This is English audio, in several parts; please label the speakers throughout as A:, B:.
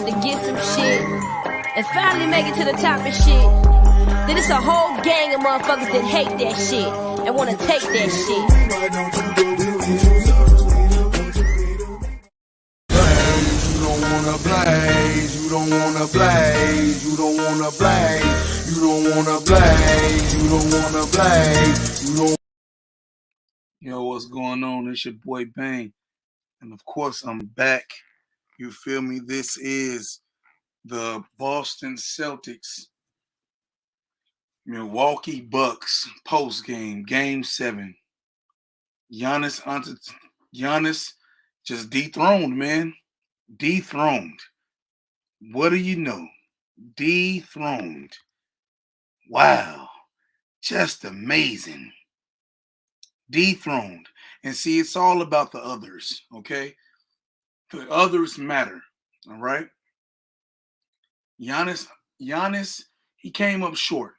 A: tried to get some shit and finally make it to the top and shit. Then it's a whole gang of motherfuckers that hate that shit and want to take that shit.
B: You don't wanna blaze, you don't wanna blaze, you don't wanna blaze, you don't wanna blaze, you don't wanna blaze, you don't. Yo, what's going on? It's your boy Bang. And of course, I'm back. You feel me? This is the Boston Celtics, Milwaukee Bucks postgame, Game 7. Giannis just dethroned, man. Dethroned. What do you know? Dethroned. Wow. Just amazing. Dethroned. And see, it's all about the others, okay? The others matter, all right? Giannis, he came up short.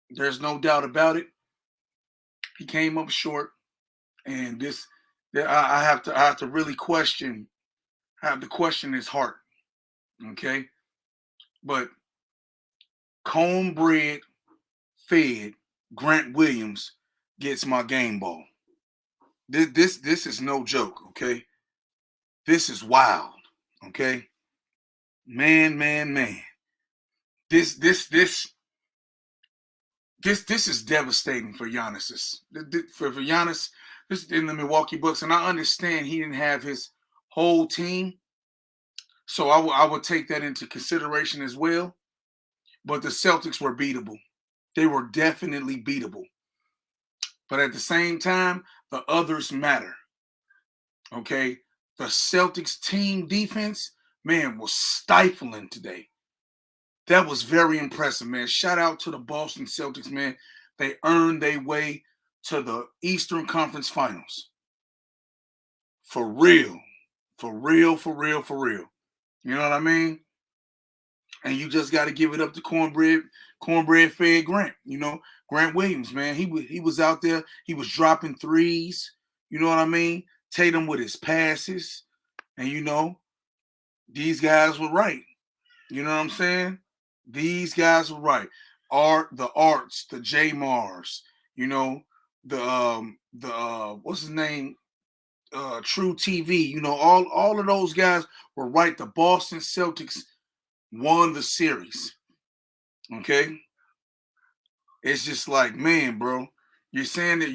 B: There's no doubt about it. He came up short, and I have to really question. I have to question his heart, okay? But cornbread fed Grant Williams gets my game ball. This is no joke, okay? This is wild, okay? Man. This is devastating for Giannis. For Giannis, this in the Milwaukee Bucks, and I understand he didn't have his whole team, so I would take that into consideration as well. But the Celtics were beatable. They were definitely beatable. But at the same time, the others matter. Okay? The Celtics team defense, man, was stifling today. That was very impressive, man. Shout out to the Boston Celtics, man. They earned their way to the Eastern Conference Finals. For real. For real. You know what I mean? And you just got to give it up to cornbread fed Grant. You know, Grant Williams, man. He was out there. He was dropping threes. You know what I mean? Tatum with his passes. And, you know, these guys were right. You know what I'm saying? These guys were right. The Arts, the J Mars, you know, what's his name? True TV. You know, all of those guys were right. The Boston Celtics won the series. Okay? It's just like, man, bro, you're saying that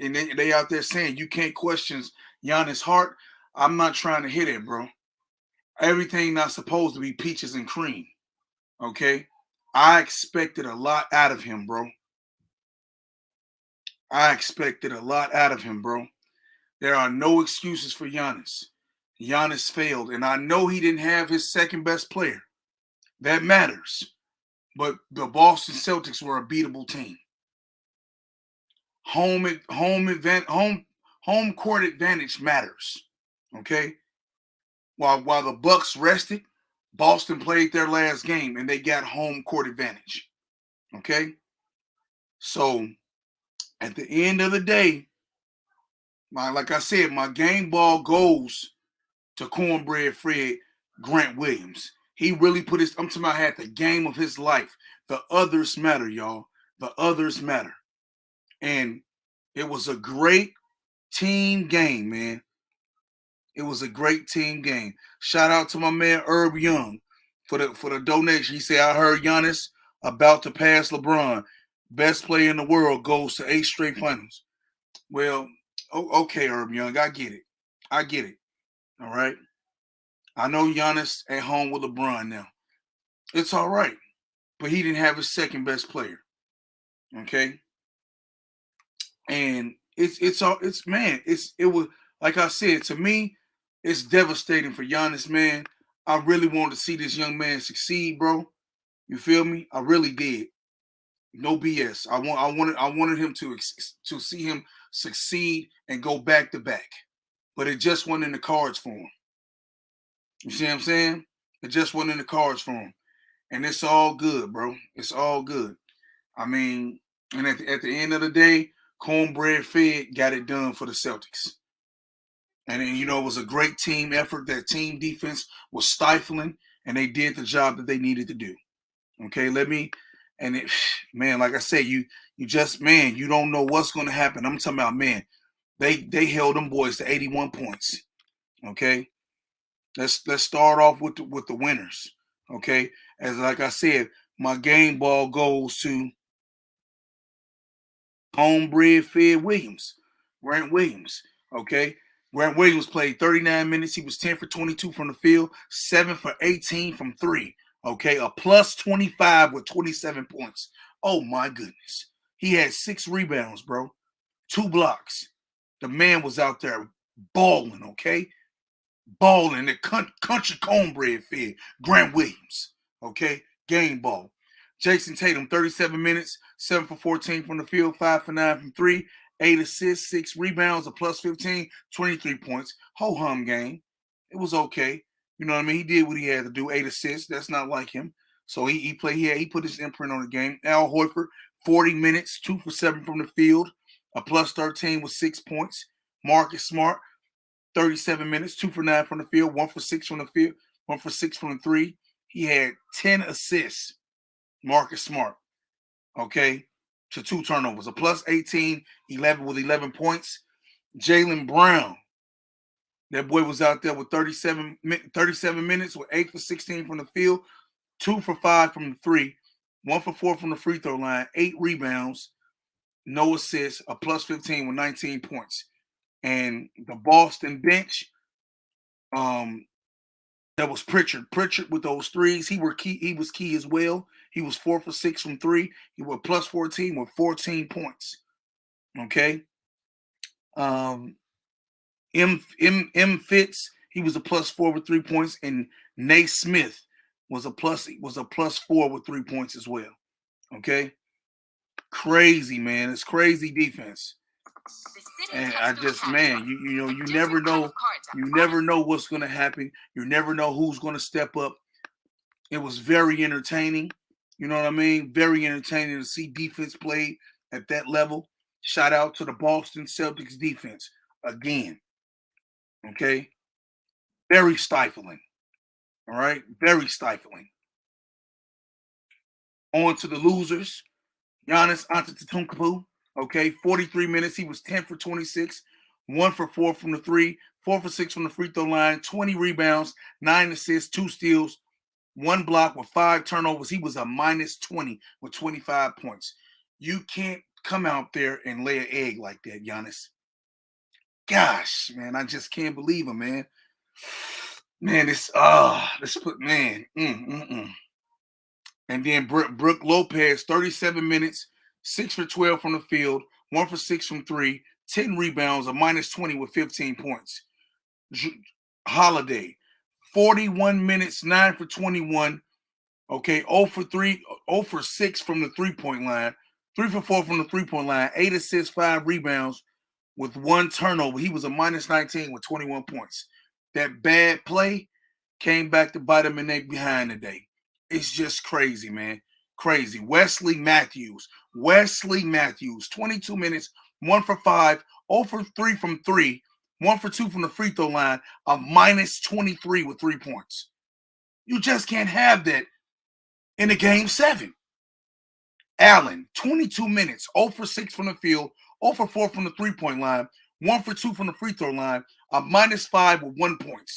B: and they out there saying you can't question Giannis' heart. I'm not trying to hit it, bro. Everything not supposed to be peaches and cream. Okay? I expected a lot out of him, bro. There are no excuses for Giannis. Giannis failed, and I know he didn't have his second best player. That matters. But the Boston Celtics were a beatable team. Home court advantage matters. Okay? While the Bucks rested, Boston played their last game and they got home court advantage. Okay? So at the end of the day, like I said, my game ball goes to cornbread Fred Grant Williams. He really put I'm talking about had the game of his life. The others matter, y'all. The others matter. And it was a great team game, man. It was a great team game. Shout out to my man Herb Young for the donation. He said, I heard Giannis about to pass LeBron. Best player in the world goes to 8 straight finals. Well, okay, Herb Young, I get it. All right. I know Giannis at home with LeBron now. It's all right. But he didn't have his second best player. Okay. And it was like I said, to me, it's devastating for Giannis, man. I really wanted to see this young man succeed, bro. You feel me? I really did. No BS. I wanted him to see him succeed and go back to back. But it just wasn't in the cards for him. You see what I'm saying? It just wasn't in the cards for him. And it's all good, bro. It's all good. I mean, and at the end of the day, cornbread fed got it done for the Celtics. And then, you know, it was a great team effort. That team defense was stifling. and they did the job that they needed to do. Okay, man, like I said, you just, man, you don't know what's going to happen. I'm talking about, man, they held them boys to 81 points. Okay, let's start off with the winners. Okay, as like I said, my game ball goes to homebred Fed Williams, Grant Williams. Okay, Grant Williams played 39 minutes. He was 10 for 22 from the field, 7 for 18 from three. Okay, a plus 25 with 27 points. Oh my goodness. He had 6 rebounds, bro. 2 blocks. The man was out there balling, okay? Balling the country cornbread fed. Grant Williams, okay? Game ball. Jason Tatum, 37 minutes, 7 for 14 from the field, 5 for 9 from 3, 8 assists, 6 rebounds, a plus 15, 23 points. Ho-hum game. It was okay. You know what I mean? He did what he had to do, 8 assists. That's not like him. So he played, he put his imprint on the game. Al Horford, 40 minutes, 2 for 7 from the field, a plus 13 with 6 points. Marcus Smart, 37 minutes, 2 for 9 from the field, 1 for 6 from the field, 1 for 6 from the 3. He had 10 assists. Marcus Smart, okay, to 2 turnovers, a plus 18, 11 with 11 points. Jaylen Brown, that boy was out there with 37 minutes with 8 for 16 from the field, 2 for 5 from the 3, 1 for 4 from the free throw line, 8 rebounds, no assists, a plus 15 with 19 points. And the Boston bench, that was Pritchard. Pritchard with those threes, he was key as well. He was 4 for 6 from 3. He was plus 14 with 14 points. Okay. M Fitz, he was a plus 4 with 3 points, and Naismith was a plus 4 with 3 points as well. Okay. Crazy, man. It's crazy defense. And I just, man, you never know. You never know what's going to happen. You never know who's going to step up. It was very entertaining. You know what I mean? Very entertaining to see defense play at that level. Shout out to the Boston Celtics defense again. Okay? Very stifling. All right? Very stifling. On to the losers. Giannis Antetokounmpo. Okay, 43 minutes. He was 10 for 26, 1 for 4 from the 3, 4 for 6 from the free throw line, 20 rebounds, 9 assists, 2 steals, 1 block with 5 turnovers. He was a minus 20 with 25 points. You can't come out there and lay an egg like that, Giannis. Gosh, man, I just can't believe him, man. Man, And then Brooke Lopez, 37 minutes, 6 for 12 from the field, 1 for 6 from 3, 10 rebounds, a minus 20 with 15 points. Holiday, 41 minutes, 9 for 21. Okay, 0 for 6 from the 3-point line, 3 for 4 from the 3-point line, 8 assists, 5 rebounds with 1 turnover. He was a minus 19 with 21 points. That bad play came back to bite him in their behind today. It's just crazy, man. Crazy. Wesley Matthews, 22 minutes, 1 for 5, 0 for 3 from 3, 1 for 2 from the free throw line, a minus 23 with 3 points. You just can't have that in a game 7. Allen, 22 minutes, 0 for 6 from the field, 0 for 4 from the 3-point line, 1 for 2 from the free throw line, a minus 5 with 1 point.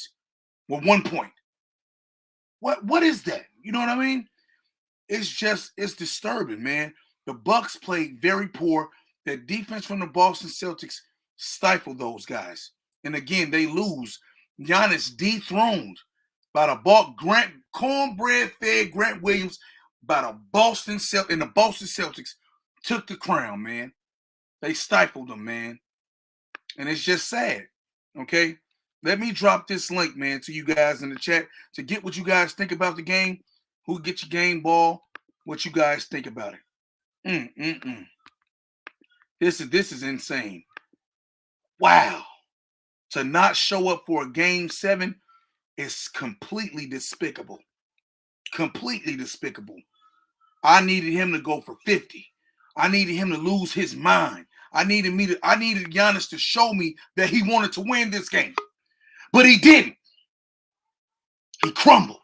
B: What is that? You know what I mean? It's disturbing, man. The Bucks played very poor. The defense from the Boston Celtics stifled those guys. And again, they lose. Giannis dethroned by the cornbread-fed Grant Williams by the Boston Celtics. And the Boston Celtics took the crown, man. They stifled them, man. And it's just sad, okay? Let me drop this link, man, to you guys in the chat to get what you guys think about the game. Who get your game ball? What you guys think about it? This is insane. Wow. To not show up for a game 7 is completely despicable. Completely despicable. I needed him to go for 50. I needed him to lose his mind. I needed Giannis to show me that he wanted to win this game. But he didn't. He crumbled.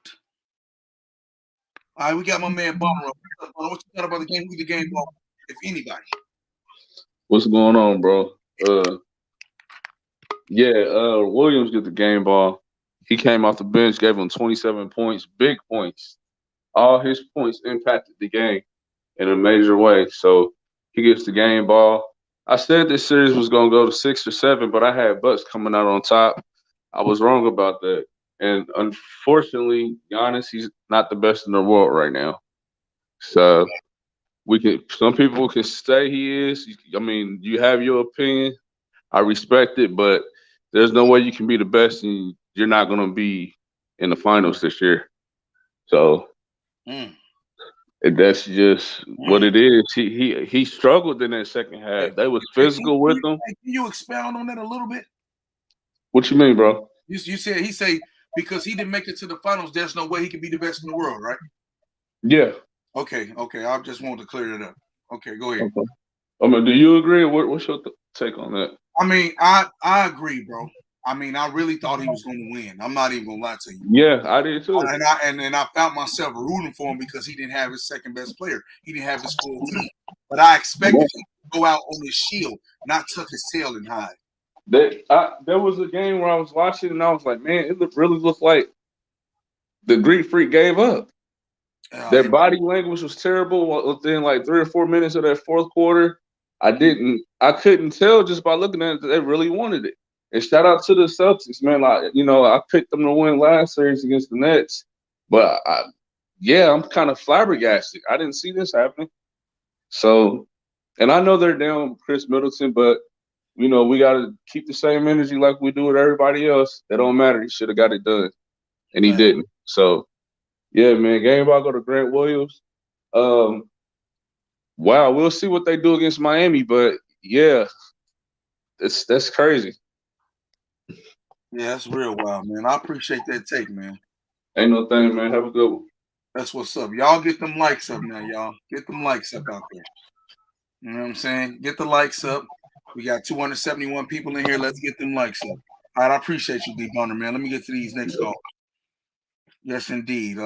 B: All right, we got my man Bomber. What you thought about the game? Who the game ball, if anybody?
C: What's going on, bro? Williams get the game ball. He came off the bench, gave him 27 points, big points. All his points impacted the game in a major way. So he gets the game ball. I said this series was gonna go to 6 or 7, but I had Bucks coming out on top. I was wrong about that. And unfortunately, Giannis, he's not the best in the world right now. So some people can say he is. I mean, you have your opinion. I respect it, but there's no way you can be the best and you're not going to be in the finals this year. So that's just what it is. He struggled in that second half. They was physical with him.
B: Can you expound on that a little bit?
C: What you mean, bro?
B: You said he say because he didn't make it to the finals, there's no way he could be the best in the world, right?
C: Yeah.
B: Okay. I just wanted to clear it up. Okay, go ahead.
C: Okay. I mean, do you agree? What's your take on that?
B: I mean, I agree, bro. I mean, I really thought he was going to win. I'm not even going to lie to you.
C: Yeah, I did too.
B: And I found myself rooting for him because he didn't have his second best player. He didn't have his full team. But I expected him to go out on his shield, not tuck his tail and hide.
C: There was a game where I was watching and I was like, man, it really looked like the Greek Freak gave up. Their body language was terrible within like 3 or 4 minutes of that fourth quarter. I couldn't tell just by looking at it that they really wanted it. And shout out to the Celtics, man. I picked them to win last series against the Nets. But I'm kind of flabbergasted. I didn't see this happening. So, and I know they're down Chris Middleton, but we got to keep the same energy like we do with everybody else. That don't matter. He should have got it done. And he didn't. So, yeah, man, game ball go to Grant Williams. Wow, we'll see what they do against Miami, but yeah, that's crazy.
B: Yeah, that's real wild, man. I appreciate that take, man.
C: Ain't no thing, man. Have a good one.
B: That's what's up. Y'all get them likes up now, y'all. Get them likes up out there. You know what I'm saying? Get the likes up. We got 271 people in here. Let's get them likes up. All right, I appreciate you, D. Bonner, man. Let me get to these next calls. Yes, indeed.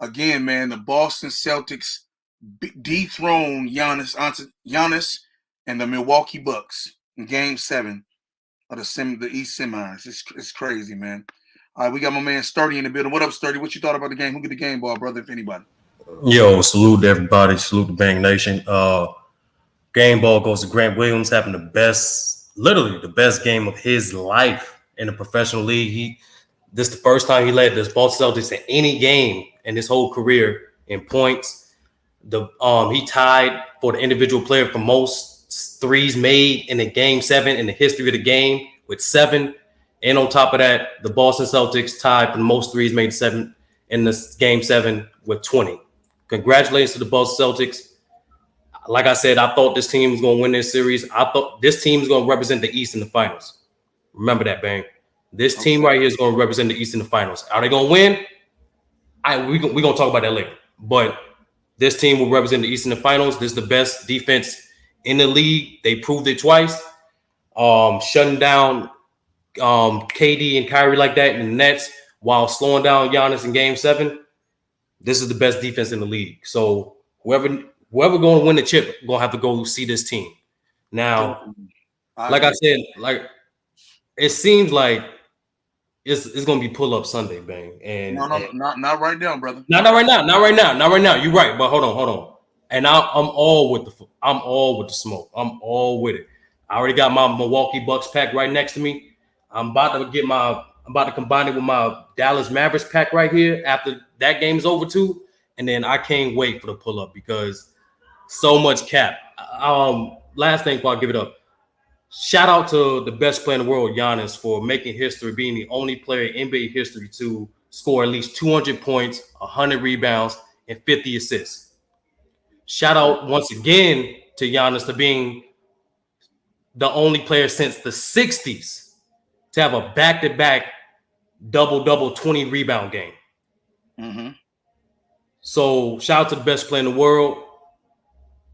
B: Again, man, the Boston Celtics dethroned Giannis and the Milwaukee Bucks in Game 7 of the East semis. It's crazy, man. All right, we got my man Sturdy in the building. What up, Sturdy? What you thought about the game? Who get the game ball, brother, if anybody?
D: Yo, salute to everybody. Salute to Bang Nation. Game ball goes to Grant Williams, having literally the best game of his life in the professional league. This is the first time he led the Boston Celtics in any game in his whole career in points. He tied for the individual player for most threes made in the Game 7 in the history of the game with 7. And on top of that, the Boston Celtics tied for the most threes made 7 in this Game 7 with 20. Congratulations to the Boston Celtics. Like I said, I thought this team was going to win this series. I thought this team is going to represent the East in the finals. Remember that, Bang. This team right here is going to represent the East in the finals. Are they going to win? We're going to talk about that later. But this team will represent the East in the finals. This is the best defense in the league. They proved it twice. Shutting down KD and Kyrie like that in the Nets while slowing down Giannis in Game 7. This is the best defense in the league. So whoever going to win the chip going to have to go see this team. Now, like I said, it seems like it's going to be pull up Sunday, Bang. And
B: not right now, brother.
D: Not right now. You're right, but hold on. And I'm all with the smoke. I'm all with it. I already got my Milwaukee Bucks pack right next to me. I'm about to combine it with my Dallas Mavericks pack right here after that game's over too. And then I can't wait for the pull up because so much cap. Last thing before I give it up. Shout out to the best player in the world, Giannis, for making history, being the only player in NBA history to score at least 200 points, 100 rebounds, and 50 assists. Shout out once again to Giannis for being the only player since the 60s to have a back-to-back double-double 20 rebound game.
B: Mm-hmm.
D: So shout out to the best player in the world.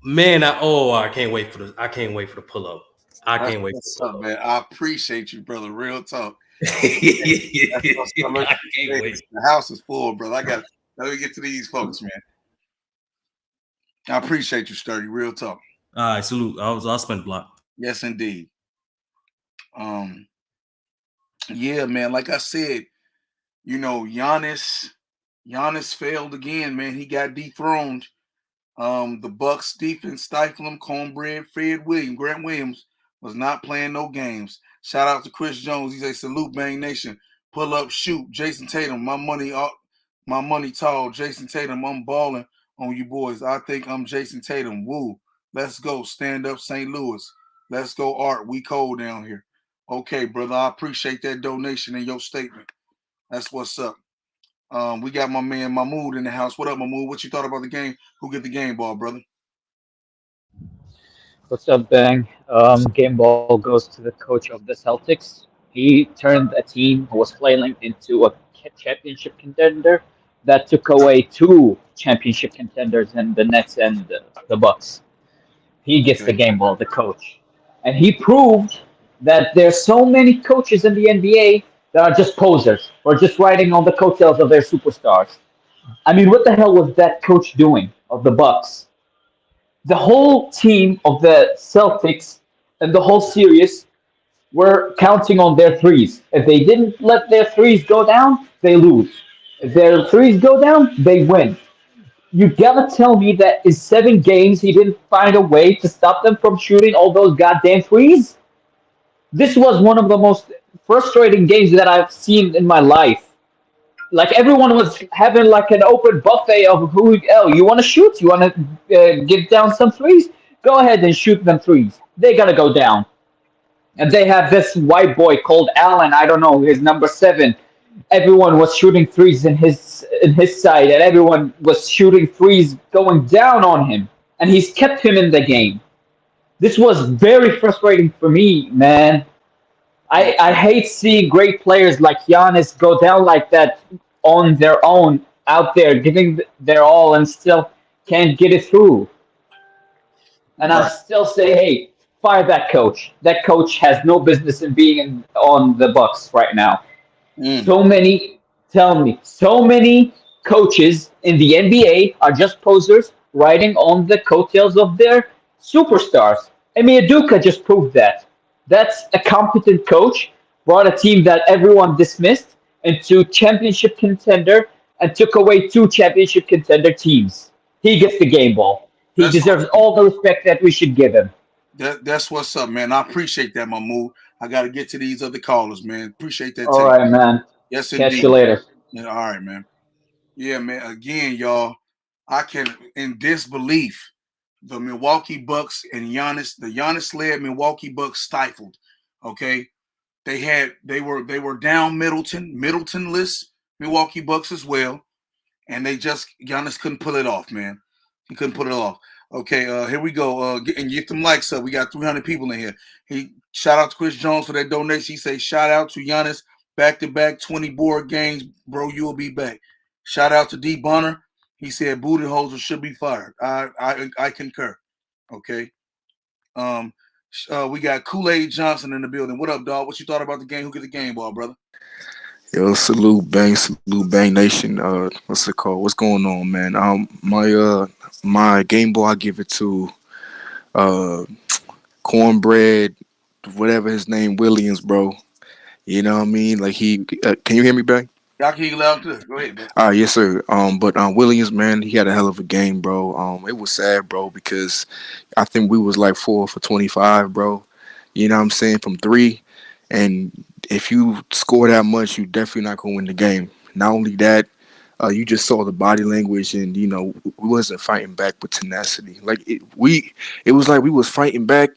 D: Man, I can't wait for the pull-up. I can't wait for
B: man. I appreciate you, brother. Real talk.
D: I can't wait.
B: The house is full, brother. Let me get to these folks, man. I appreciate you, Sturdy. Real talk.
D: All right, salute. I'll spin the block.
B: Yes, indeed. Yeah, man. Like I said, Giannis failed again, man. He got dethroned. The Bucks defense stifled him. Cornbread Grant Williams was not playing no games. Shout out to Chris Jones. He say salute Bang Nation. Pull up, shoot. Jason Tatum, my money tall. Jason Tatum, I'm balling on you boys. I think I'm Jason Tatum. Woo. Let's go. Stand up St. Louis. Let's go, Art. We cold down here. Okay, brother. I appreciate that donation and your statement. That's what's up. We got my man Mahmoud in the house. What up, Mahmoud? What you thought about the game? Who get the game ball, brother?
E: What's up, Bang? Game ball goes to the coach of the Celtics. He turned a team who was flailing into a championship contender that took away two championship contenders in the Nets and the Bucks. He gets the
B: Okay.
E: game ball, the coach. And he proved that there's so many coaches in the NBA that are just posers or just riding on the coattails of their superstars. I mean, what the hell was that coach doing of the Bucks? The whole team of the Celtics and the whole series were counting on their threes. If they didn't let their threes go down, they lose. If their threes go down, they win. You gotta tell me that in 7 games he didn't find a way to stop them from shooting all those goddamn threes? This was one of the most frustrating games that I've seen in my life. Like everyone was having like an open buffet of who, oh, you want to shoot? You want to get down some threes? Go ahead and shoot them threes. They gotta go down. And they have this white boy called Allen. I don't know his number 7. Everyone was shooting threes in his side, and everyone was shooting threes going down on him, and he's kept him in the game. This was very frustrating for me, man. I hate seeing great players like Giannis go down like that on their own out there, giving their all and still can't get it through. And I
B: Right.
E: still say, hey, fire that coach. That coach has no business in being on the Bucks right now.
B: Mm.
E: So many, tell me, so many coaches in the NBA are just posers riding on the coattails of their superstars. I mean, Aduka just proved that. That's a competent coach, brought a team that everyone dismissed into championship contender and took away two championship contender teams. He gets the game ball. He
B: That's
E: deserves all the respect that we should give him.
B: that's what's up, man. I appreciate that, Mahmoud. I got to get to these other callers, man. Appreciate that
E: All
B: take.
E: right, man.
B: Yes,
E: Catch
B: indeed.
E: you later.
B: Yeah, all right, man. Yeah, man. Again, y'all, I can in disbelief the Milwaukee Bucks and the Giannis led Milwaukee Bucks stifled. Okay, they were down Middletonless Milwaukee Bucks as well, and Giannis couldn't pull it off, man. He couldn't pull it off. Okay, here we go. Get them likes up. We got 300 people in here. Shout out to Chris Jones for that donation. He say shout out to Giannis, back-to-back 20 board games, bro. You'll be back. Shout out to D Bonner. He said booty holes should be fired. I concur. Okay. We got Kool-Aid Johnson in the building. What up, dog? What you thought about the game? Who get the game ball, brother?
F: Yo, salute bang nation. What's it called? What's going on, man? My game boy, I give it to uh cornbread, whatever his name, Williams, bro. You know what I mean? Like can you hear me, bang?
B: Y'all can hear you loud and clear. Go ahead, bro.
F: Yes, sir. But Williams, man, he had a hell of a game, bro. It was sad, bro, because I think we was like 4 for 25, bro. You know what I'm saying, from three, and if you score that much, you definitely not gonna win the game. Not only that, you just saw the body language, and we wasn't fighting back with tenacity. It was like we was fighting back,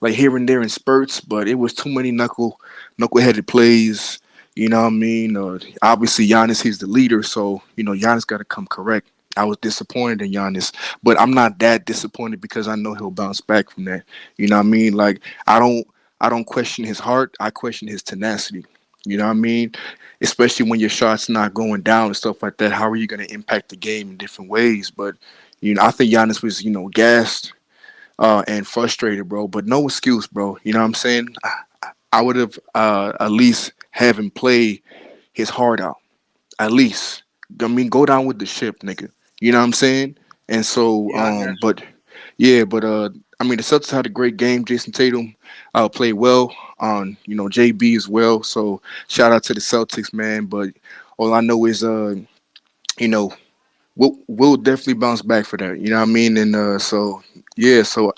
F: like here and there in spurts, but it was too many knuckleheaded plays. You know what I mean? Obviously, Giannis, he's the leader, so Giannis got to come correct. I was disappointed in Giannis, but I'm not that disappointed because I know he'll bounce back from that. You know what I mean? Like I don't question his heart. I question his tenacity. You know what I mean? Especially when your shots not going down and stuff like that. How are you going to impact the game in different ways? But I think Giannis was gassed and frustrated, bro. But no excuse, bro. You know what I'm saying? I would have at least have him play his heart out. At least I mean, go down with the ship, nigga. You know what I'm saying? And so,
B: Yeah, I got you.
F: but yeah, but I mean, the Celtics had a great game. Jason Tatum played well. On JB as well. So shout out to the Celtics, man. But all I know is you know, we'll definitely bounce back for that. You know what I mean? And so yeah, so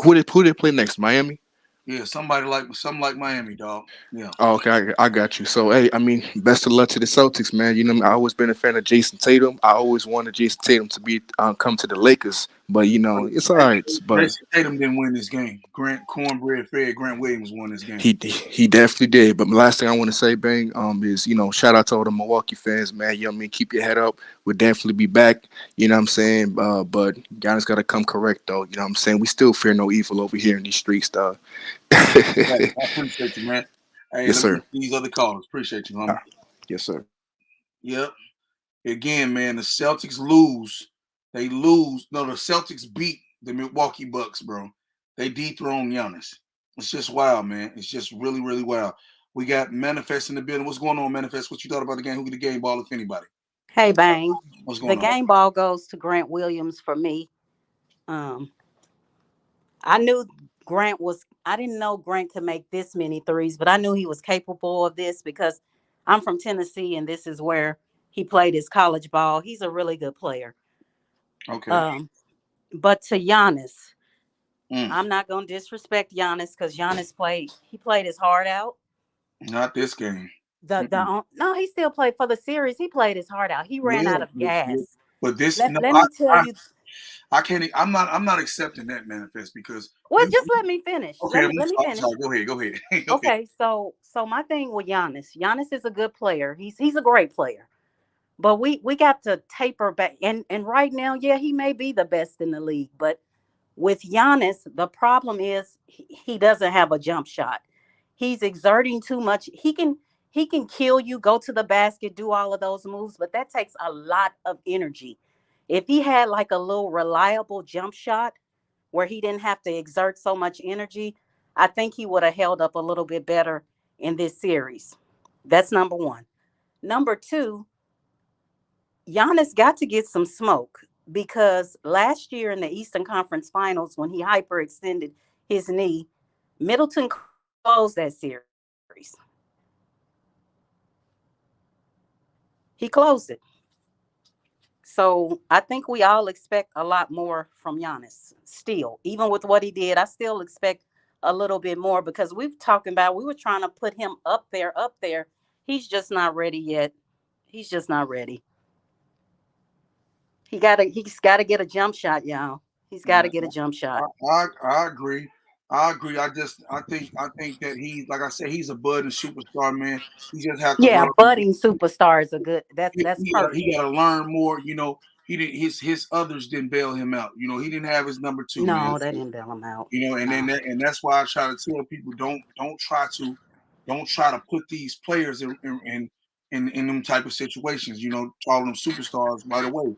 F: who they play next? Miami.
B: Yeah, something like Miami, dog. Yeah.
F: Oh, okay, I got you. So, hey, I mean, best of luck to the Celtics, man. I always been a fan of Jason Tatum. I always wanted Jason Tatum to be come to the Lakers, but it's all
B: Hey,
F: right. But
B: Jason Tatum didn't win this game. Cornbread Fred Grant Williams won this game.
F: he definitely did. But the last thing I want to say, Bang, is shout out to all the Milwaukee fans, man. You know what I mean? Keep your head up. We'll definitely be back. You know what I'm saying? But Giannis got to come correct, though. You know what I'm saying? We still fear no evil over here in these streets, though.
B: Hey, I appreciate you, man. Hey,
F: Yes,
B: let me
F: sir.
B: get these other callers. Appreciate you, homie.
F: Yes, sir.
B: Yep. Again, man, the Celtics lose. They lose. No, the Celtics beat the Milwaukee Bucks, bro. They dethroned Giannis. It's just wild, man. It's just really, really wild. We got Manifest in the building. What's going on, Manifest? What you thought about the game? Who get the game ball, if anybody?
G: Hey, Bang.
B: What's
G: The
B: going on?
G: game ball goes to Grant Williams for me. Um, I knew I didn't know Grant could make this many threes, but I knew he was capable of this because I'm from Tennessee and this is where he played his college ball. He's a really good player.
B: Okay.
G: But to Giannis,
B: Mm.
G: I'm not going to disrespect Giannis because he played his heart out.
B: Not this game.
G: No, he still played for the series. He played his heart out. He ran
B: Yeah,
G: out of gas.
B: but this no,
G: Let me tell you.
B: I can't. I'm not accepting that, Manifest, because
G: Well, just let me finish.
B: Okay,
G: Let me
B: I'm
G: finish.
B: sorry. Go ahead. Go ahead. Go ahead.
G: Okay, so my thing with Giannis is a good player. He's a great player. But we got to taper back and right now, yeah, he may be the best in the league, but with Giannis, the problem is he doesn't have a jump shot. He's exerting too much. He can kill you, go to the basket, do all of those moves, but that takes a lot of energy. If he had like a little reliable jump shot where he didn't have to exert so much energy, I think he would have held up a little bit better in this series. That's number one. Number two, Giannis got to get some smoke because last year in the Eastern Conference Finals, when he hyperextended his knee, Middleton closed that series. He closed it. So I think we all expect a lot more from Giannis still. Even with what he did, I still expect a little bit more because we were trying to put him up there, up there. He's just not ready yet. He's just not ready. He's gotta get a jump shot, y'all. He's gotta get a jump shot.
B: I agree. I agree. I think that he, like I said, he's a budding superstar, man. He just have to
G: Yeah,
B: learn.
G: budding superstars are good. That's
B: He
G: perfect.
B: got to learn more. He didn't. His others didn't bail him out. He didn't have his number two, man.
G: No, they didn't bail him out.
B: And
G: No.
B: that's why I try to tell people don't try to put these players in them type of situations. Call them superstars right away.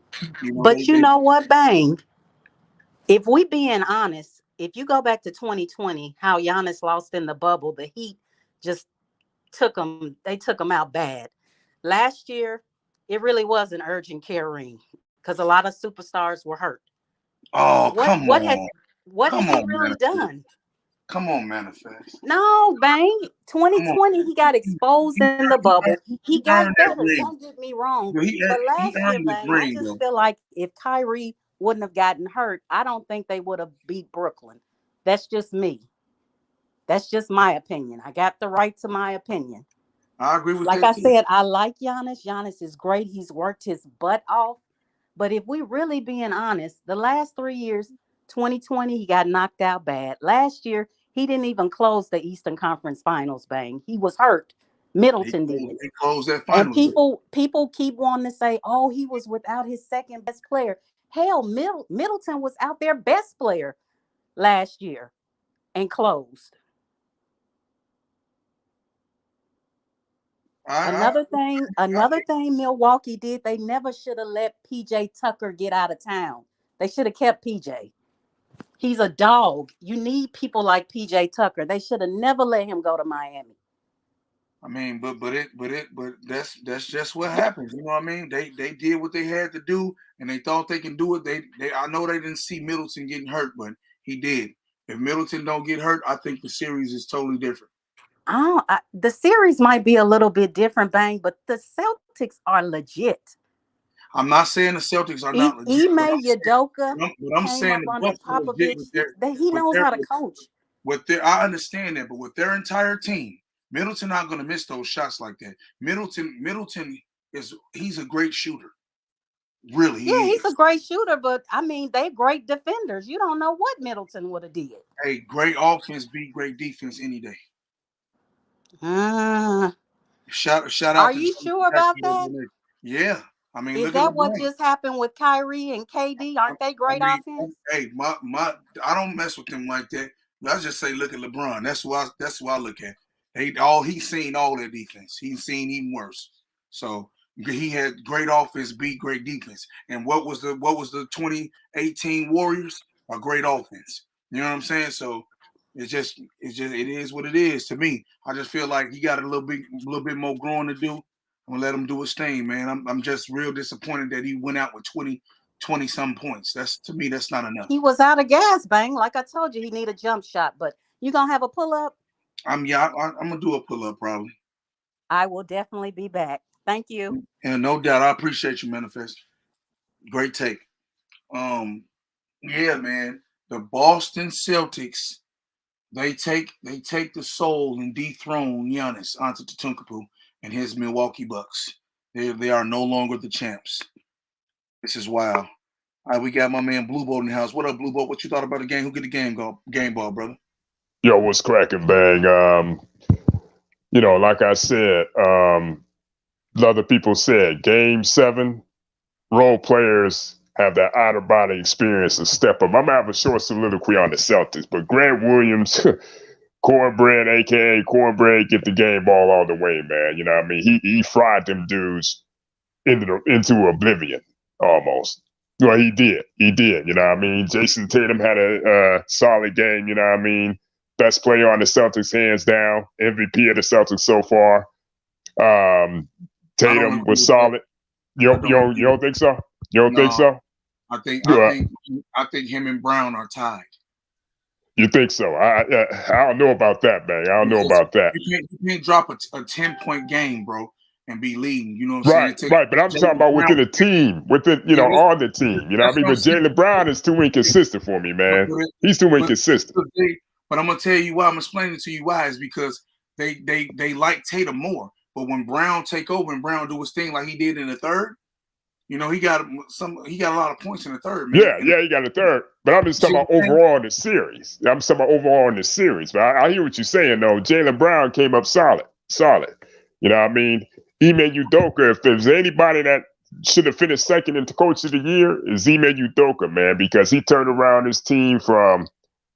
G: But you
B: They
G: know what, Bang? If we being honest, if you go back to 2020, how Giannis lost in the bubble, the Heat just took him out bad. Last year, it really was an urgent care ring because a lot of superstars were hurt.
B: Oh,
G: What
B: come
G: what has
B: on.
G: what has
B: Come
G: he
B: on,
G: really
B: Manifest.
G: done?
B: Come on, Manifest.
G: No, Bang.
B: Come on.
G: 2020, he got exposed in the bubble. He
B: He earned
G: got
B: that
G: better.
B: ring.
G: Don't get me wrong.
B: He
G: But
B: he
G: last year,
B: earned the
G: Bang, I
B: ring,
G: just
B: though.
G: feel like if Kyrie wouldn't have gotten hurt, I don't think they would have beat Brooklyn. That's just me. That's just my opinion. I got the right to my opinion.
B: I agree with
G: Like
B: that
G: I
B: too.
G: said, I like Giannis. Giannis is great. He's worked his butt off. But if we really being honest, the last 3 years, 2020, he got knocked out bad. Last year, he didn't even close the Eastern Conference Finals, Bang. He was hurt. Middleton did.
B: He closed that
G: And
B: finals.
G: people keep wanting to say, oh, he was without his second best player. Hell, Middleton was out their best player last year and closed.
B: I
G: Another thing Milwaukee did, they never should have let PJ Tucker get out of town. They should have kept PJ. He's a dog. You need people like PJ Tucker. They should have never let him go to Miami.
B: I mean, but that's just what happens. You know what I mean? They did what they had to do, and they thought they can do it. They I know they didn't see Middleton getting hurt, but he did. If Middleton don't get hurt, I think the series is totally different.
G: The series might be a little bit different, Bang, but the Celtics are legit.
B: I'm not saying the Celtics are not legit.
G: Ime Udoka
B: But I'm
G: came
B: saying
G: up
B: the
G: under
B: Bucks are legit
G: Popovich. He knows how to coach.
B: I understand that, but with their entire team, Middleton not going to miss those shots like that. Middleton he's a great shooter. Really,
G: he's a great shooter, but I mean, they're great defenders. You don't know what Middleton would have did.
B: Hey, great offense beat great defense any day. Shout out.
G: Are you sure about that?
B: Yeah. I mean,
G: is that what just happened with Kyrie and KD? Aren't they great offense?
B: Hey, I don't mess with them like that. I just say, look at LeBron. That's who I look at. He's seen all that defense. He's seen even worse. So he had great offense, beat great defense. And what was the 2018 Warriors? A great offense. You know what I'm saying? So it is what it is to me. I just feel like he got a little bit more growing to do. I'm gonna let him do his thing, man. I'm just real disappointed that he went out with 20 some points. To me, that's not enough.
G: He was out of gas, Bang. Like I told you, he need a jump shot. But you gonna have a pull up?
B: I'm gonna do a pull up probably.
G: I will definitely be back. Thank you.
B: And no doubt, I appreciate you, Manifest. Great take. Yeah, man. The Boston Celtics, they take the soul and dethrone Giannis Antetokounmpo and his Milwaukee Bucks. They are no longer the champs. This is wild. All right, we got my man Blue Boat in the house. What up, Blue Boat? What you thought about the game? Who get the game ball, brother?
H: Yo, what's cracking, Bang? Like I said, other people said, Game 7, role players have that out-of-body experience and step up. I'm going to have a short soliloquy on the Celtics, but Grant Williams, Cornbread, a.k.a. Cornbread, get the game ball all the way, man. You know what I mean? He fried them dudes into oblivion, almost. Well, he did. You know what I mean? Jason Tatum had a solid game, you know what I mean? Best player on the Celtics, hands down. MVP of the Celtics so far. Tatum was solid. You don't think so? You don't think so?
B: I think him and Brown are tied.
H: You think so? I don't know about that, man. I don't know about that.
B: You can't drop a 10-point game, bro, and be leading. You know what I'm saying?
H: Right. But I'm talking about within the team, on the team. You know what I mean? But Jaylen Brown is too inconsistent for me, man. He's too inconsistent.
B: But I'm gonna tell you why. I'm explaining to you why is because they like Tatum more. But when Brown take over and Brown do his thing like he did in the third, he got a lot of points in the third, man.
H: Yeah, he got a third. But I'm just talking about overall in the series. But I hear what you're saying, though. Jaylen Brown came up solid. You know what I mean? Ime Udoka, if there's anybody that should have finished second in the Coach of the Year, is Ime Udoka, man, because he turned around his team from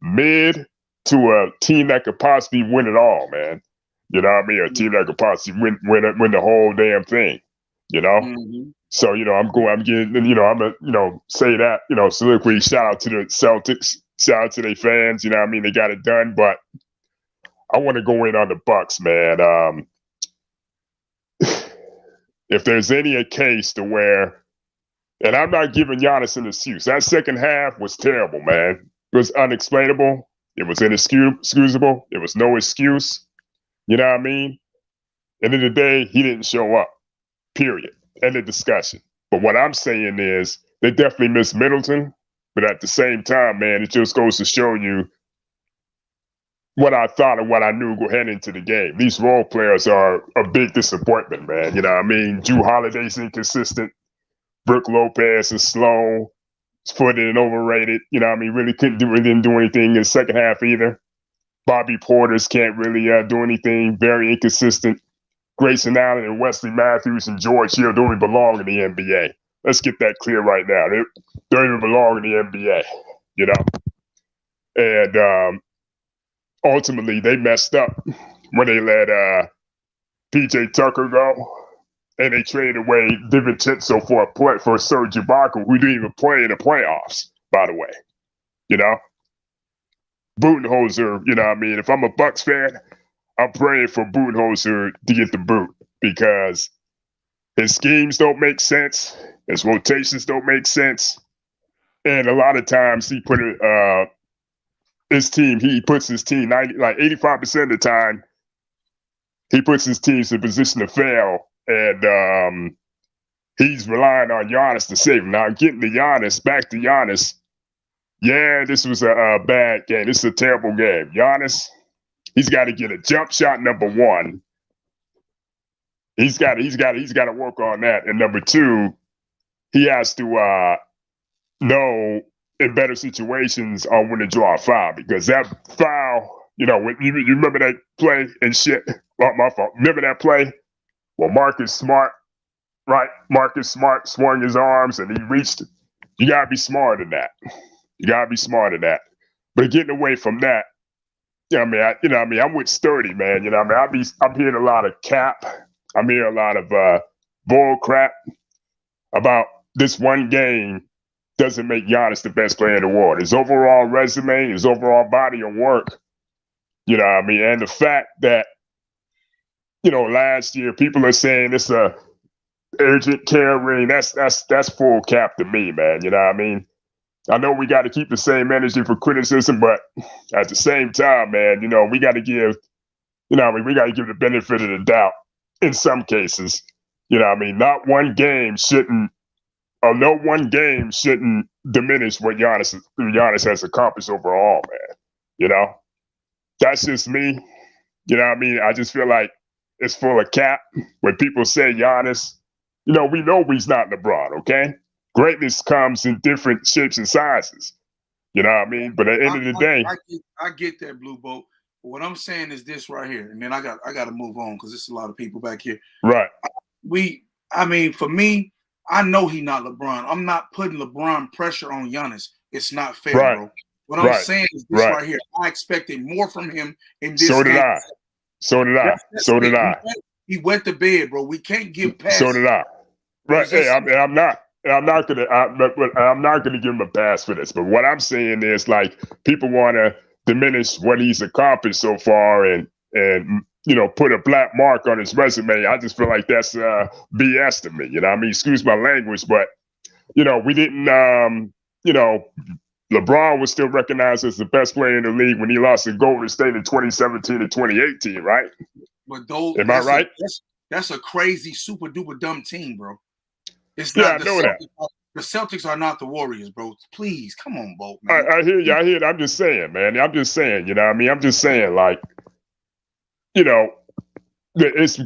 H: mid to a team that could possibly win it all, man. You know what I mean? A team that could possibly win the whole damn thing. You know?
B: Mm-hmm.
H: So, I'm gonna say that, soliloquy, shout out to the Celtics, shout out to their fans, you know what I mean? They got it done, but I want to go in on the Bucks, man. If there's a case to where, and I'm not giving Giannis an excuse, that second half was terrible, man. It was unexplainable. It was inexcusable. It was no excuse. You know what I mean? End of the day, he didn't show up. Period. End of discussion. But what I'm saying is they definitely missed Middleton. But at the same time, man, it just goes to show you what I thought and what I knew heading into the game. These role players are a big disappointment, man. You know what I mean? Jrue Holiday's inconsistent. Brook Lopez is slow. Footed and overrated. You know what I mean? Really didn't do anything in the second half either. Bobby Portis can't really do anything. Very inconsistent. Grayson Allen and Wesley Matthews and George Hill don't even belong in the NBA. Let's get that clear right now. They don't even belong in the NBA, you know? And ultimately, they messed up when they let PJ Tucker go. And they traded away DiVincenzo for Serge Ibaka, who didn't even play in the playoffs, by the way. You know? Budenholzer, you know what I mean? If I'm a Bucks fan, I'm praying for Budenholzer to get the boot because his schemes don't make sense. His rotations don't make sense. And a lot of times he puts his team 85% of the time, he puts his teams in position to fail. And he's relying on Giannis to save him. Now getting to Giannis, back to Giannis. Yeah, this was a bad game. This is a terrible game. Giannis, he's got to get a jump shot, number one. He's got to work on that. And number two, he has to know in better situations on when to draw a foul, because that foul, you remember that play and shit. Well, my fault. Remember that play? Well, Marcus Smart swung his arms and he reached. You gotta be smarter than that. But getting away from that, I'm with Sturdy, man. I'm hearing a lot of cap. I'm hearing a lot of bull crap about this one game doesn't make Giannis the best player in the world. His overall resume, his overall body of work, and the fact that, last year people are saying it's a urgent care ring. That's full cap to me, man. I know we got to keep the same energy for criticism, but at the same time, man, we got to give, we got to give the benefit of the doubt in some cases. Not one game shouldn't, or no one game shouldn't diminish what Giannis has accomplished overall, man. That's just me. I just feel like it's full of cap. When people say Giannis, we know he's not LeBron, okay? Greatness comes in different shapes and sizes. But at the end of the day,
B: I get that, Blue Boat. But what I'm saying is this right here, and then I got to move on because there's a lot of people back here.
H: Right.
B: For me, I know he's not LeBron. I'm not putting LeBron pressure on Giannis. It's not fair, bro. What I'm saying is this right here. I expected more from him in this game.
H: So did I.
B: He wet the bed, bro. We can't give past.
H: So did I. Right. Hey, I'm not gonna give him a pass for this. But what I'm saying is, like, people want to diminish what he's accomplished so far and put a black mark on his resume. I just feel like that's BS to me. Excuse my language, but we didn't. LeBron was still recognized as the best player in the league when he lost to Golden State in 2017 and 2018, right?
B: But
H: am I right?
B: That's a crazy, super duper dumb team, bro. It's
H: not. I know that.
B: The Celtics are not the Warriors, bro. Please, come on, Bolt.
H: I hear you. I hear it. I'm just saying, man. I'm just saying. I'm just saying, like, it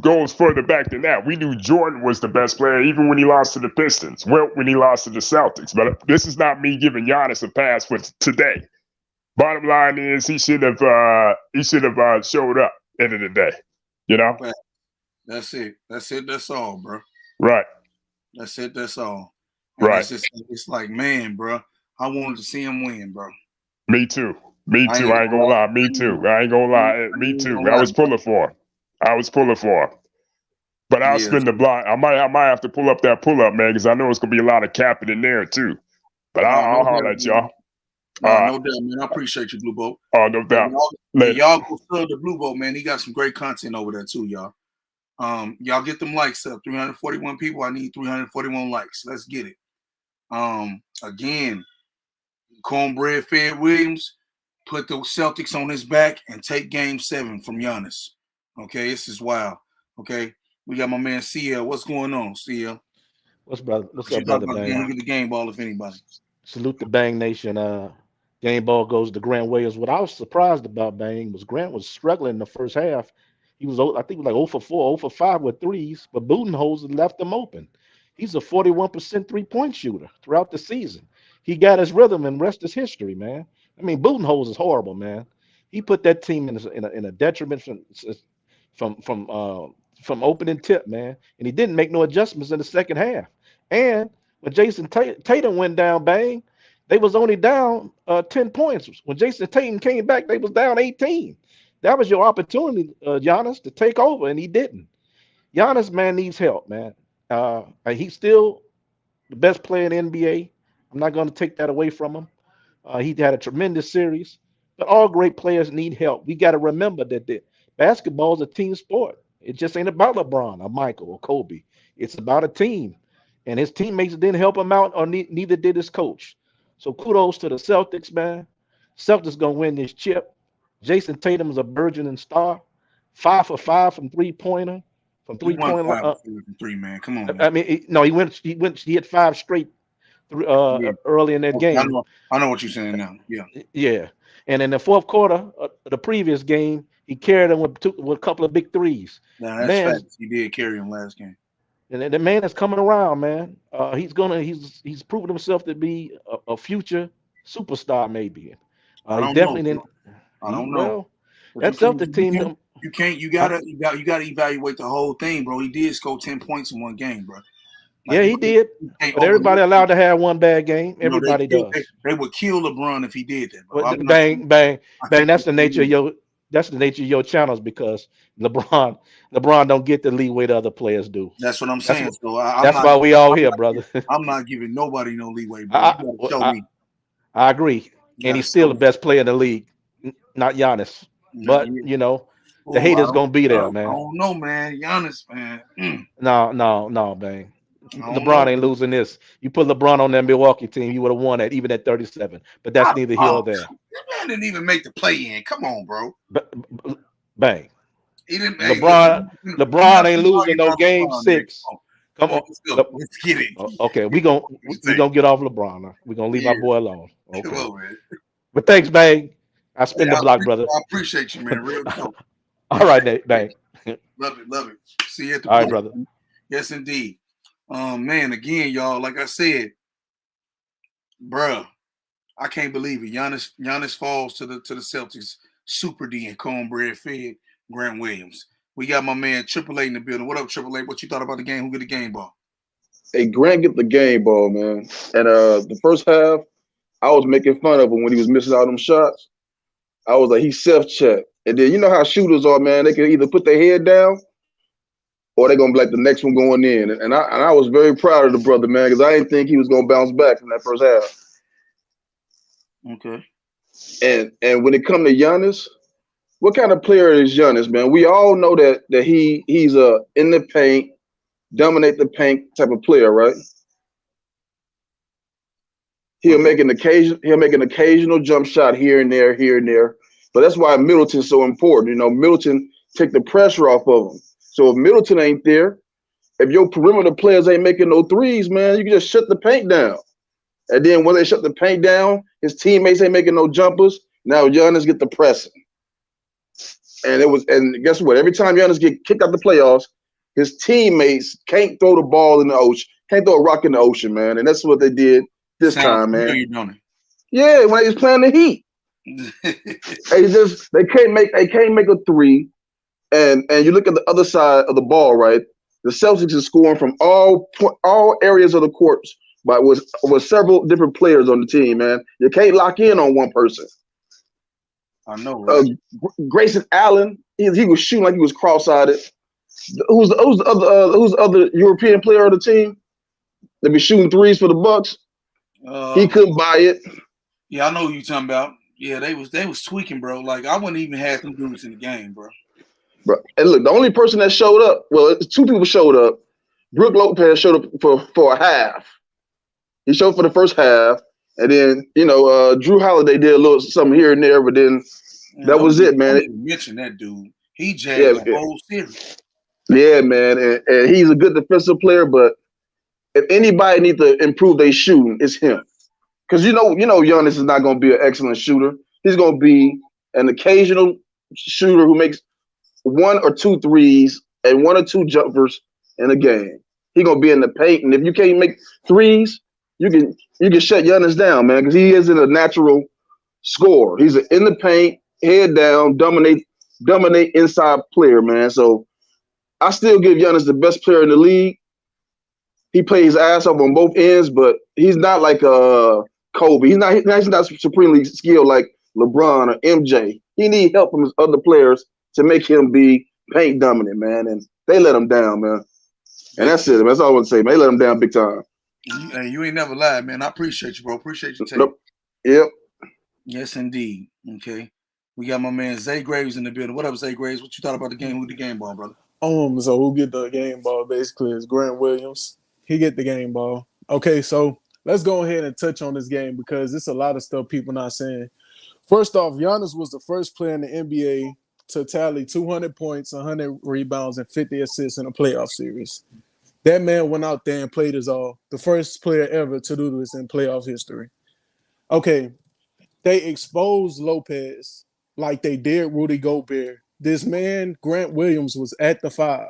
H: goes further back than that. We knew Jordan was the best player, even when he lost to the Pistons. Well, when he lost to the Celtics. But this is not me giving Giannis a pass for today. Bottom line is, he should have showed up. End of the day,
B: That's it. That's all, bro.
H: Right.
B: That's it. That's all. And
H: right.
B: It's like, man, bro. I wanted to see him win, bro.
H: Me too. I ain't gonna lie. Me too. Me too. I was pulling for him. But I'll spin the block. I might have to pull up that pull-up, man, because I know it's gonna be a lot of capping in there too. But I'll holler at y'all.
B: No doubt, man. I appreciate you, Blue Boat.
H: Oh, no doubt.
B: Y'all go sub the Blue Boat, man. He got some great content over there too, y'all. Y'all get them likes up. 341 people. I need 341 likes. Let's get it. Again, Cornbread Fed Williams put the Celtics on his back and take game 7 from Giannis. Okay, this is wild. Okay, we got my man CL. What's going on, CL?
I: What's up, brother? Bang.
B: Get the game ball if anybody.
I: Salute the Bang Nation. Game ball goes to Grant Williams. What I was surprised about, Bang, was Grant was struggling in the first half. He was, I think, like 0 for 4, 0 for 5 with threes, but Budenholzer left him open. He's a 41% three-point shooter throughout the season. He got his rhythm, and rest is history, man. I mean, Budenholzer is horrible, man. He put that team in a detriment from opening tip, man. And he didn't make no adjustments in the second half. And when Jason Tatum went down, Bang, they was only down 10 points. When Jason Tatum came back, they was down 18. That was your opportunity, Giannis, to take over, and he didn't. Giannis, man, needs help, man. He's still the best player in the NBA. I'm not going to take that away from him. He had a tremendous series, but all great players need help. We got to remember that Basketball is a team sport. It just ain't about LeBron or Michael or Kobe. It's about a team. And his teammates didn't help him out, or neither did his coach. So kudos to the Celtics, man. Celtics gonna win this chip. Jason Tatum is a burgeoning star. 5 for 5 from three-pointer, from
B: He won
I: three-point line.
B: 5 from 3, man. Come on, man.
I: I mean, no, he hit 5 straight
B: Yeah.
I: early in that
B: Okay,
I: game.
B: I know what you're saying now. Yeah.
I: Yeah. And in the fourth quarter of the previous game, he carried him with a couple of big threes.
B: Now that's
I: Man,
B: facts. He did carry him last game.
I: and the man is coming around, man. He's proven himself to be a future superstar, maybe.
B: I
I: He
B: don't
I: definitely
B: know.
I: didn't.
B: I don't know.
I: Well, that Celtics team.
B: You gotta evaluate the whole thing, bro. He did score 10 points in one game, bro. Like,
I: Yeah, he did. But everybody allowed to have one bad game. Everybody does.
B: They would kill LeBron if he did that, bro.
I: Well, bang. That's the nature of your channels, because LeBron don't get the leeway the other players do.
B: That's what I'm saying.
I: That's why we all here, brother.
B: I'm not giving nobody no leeway, bro. You gotta show me.
I: I agree. And he's still the best player in the league, not Giannis. But the haters gonna be there, man.
B: I don't know, man. Giannis, man.
I: No, bang. LeBron ain't losing this. You put LeBron on that Milwaukee team, he would have won that even at 37. But that's neither here nor there.
B: That man didn't even make the play in. Come on, bro.
I: Bang.
B: He didn't.
I: LeBron ain't losing no game 6. Come on,
B: let's get it.
I: Okay, we gonna get off LeBron now. We're gonna leave our boy alone. Okay.
B: Come on, man.
I: But thanks, Bang. I spin the block, brother.
B: I appreciate you, man. Real talk.
I: All right, Nate. Bang.
B: Love it. See you at the
I: all right, brother.
B: Yes, indeed. Man, again, y'all, like I said, bruh, I can't believe it. Giannis falls to the Celtics. Super D and cornbread fed Grant Williams. We got my man Triple A in the building. What up, Triple A? What you thought about the game? Who get the game ball?
J: Hey, Grant get the game ball, man. And the first half, I was making fun of him when he was missing all them shots. I was like, he self-checked. And then you know how shooters are, man. They can either put their head down or they're going to be like the next one going in. And I was very proud of the brother, man, because I didn't think he was going to bounce back from that first half.
B: Okay.
J: And when it comes to Giannis, what kind of player is Giannis, man? We all know that he's a in the paint, dominate the paint type of player, right? He'll make an occasional jump shot here and there. But that's why Middleton's so important. You know, Middleton take the pressure off of him. So if Middleton ain't there, if your perimeter players ain't making no threes, man, you can just shut the paint down. And then when they shut the paint down, his teammates ain't making no jumpers. Now Giannis get the pressing. And guess what? Every time Giannis get kicked out the playoffs, his teammates can't throw the ball in the ocean, can't throw a rock in the ocean, man. And that's what they did this time, man. Yeah, when he's playing the Heat. they can't make a three. And you look at the other side of the ball, right? The Celtics is scoring from all areas of the court, but with several different players on the team, man. You can't lock in on one person.
B: I know, right?
J: Grayson Allen, he was shooting like he was cross-eyed. Who's the other European player on the team? They be shooting threes for the Bucks. He couldn't buy it.
B: Yeah, I know who you talking about. Yeah, they was tweaking, bro. Like I wouldn't even have them dudes in the game, bro.
J: Bro, and look, the only person that showed up, well, 2 people showed up. Brook Lopez showed up for a half. He showed for the first half, and then Drew Holiday did a little something here and there, but then that was it, man.
B: Don't even mention that dude. He jacked the whole series.
J: Yeah, man, and he's a good defensive player, but if anybody needs to improve their shooting, it's him. Because Giannis is not going to be an excellent shooter. He's going to be an occasional shooter who makes 1 or 2 threes and 1 or 2 jumpers in a game. He's going to be in the paint, and if you can't make threes, you can shut Giannis down, man, because he isn't a natural scorer. He's an in the paint, head down, dominate inside player, man. So I still give Giannis the best player in the league. He plays his ass off on both ends, but he's not like Kobe. He's not supremely skilled like LeBron or MJ. He needs help from his other players to make him be paint dominant, man. And they let him down, man. And that's it. That's all I want to say, man. They let him down big time.
B: You ain't never lied, man. I appreciate you, bro. Appreciate you taking.
J: Yep.
B: Yes, indeed. Okay. We got my man Zay Graves in the building. What up, Zay Graves? What you thought about the game? Who the game ball, brother?
K: So who get the game ball basically is Grant Williams. He get the game ball. Okay, so let's go ahead and touch on this game because it's a lot of stuff people not saying. First off, Giannis was the first player in the NBA to tally 200 points, 100 rebounds, and 50 assists in a playoff series. That man went out there and played his all. The first player ever to do this in playoff history. Okay, they exposed Lopez like they did Rudy Gobert. This man, Grant Williams, was at the 5.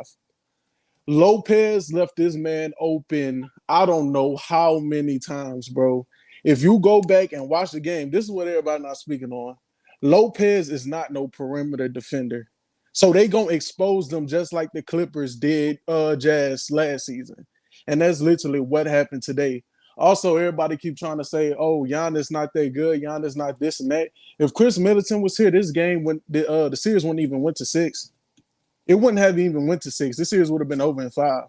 K: Lopez left this man open, I don't know how many times, bro. If you go back and watch the game, this is what everybody not speaking on. Lopez is not no perimeter defender. So they gonna expose them just like the Clippers did Jazz last season. And that's literally what happened today. Also, everybody keep trying to say, oh, Giannis not that good, Giannis not this and that. If Chris Middleton was here, this game when the series wouldn't even went to 6. It wouldn't have even went to 6. This series would have been over in 5.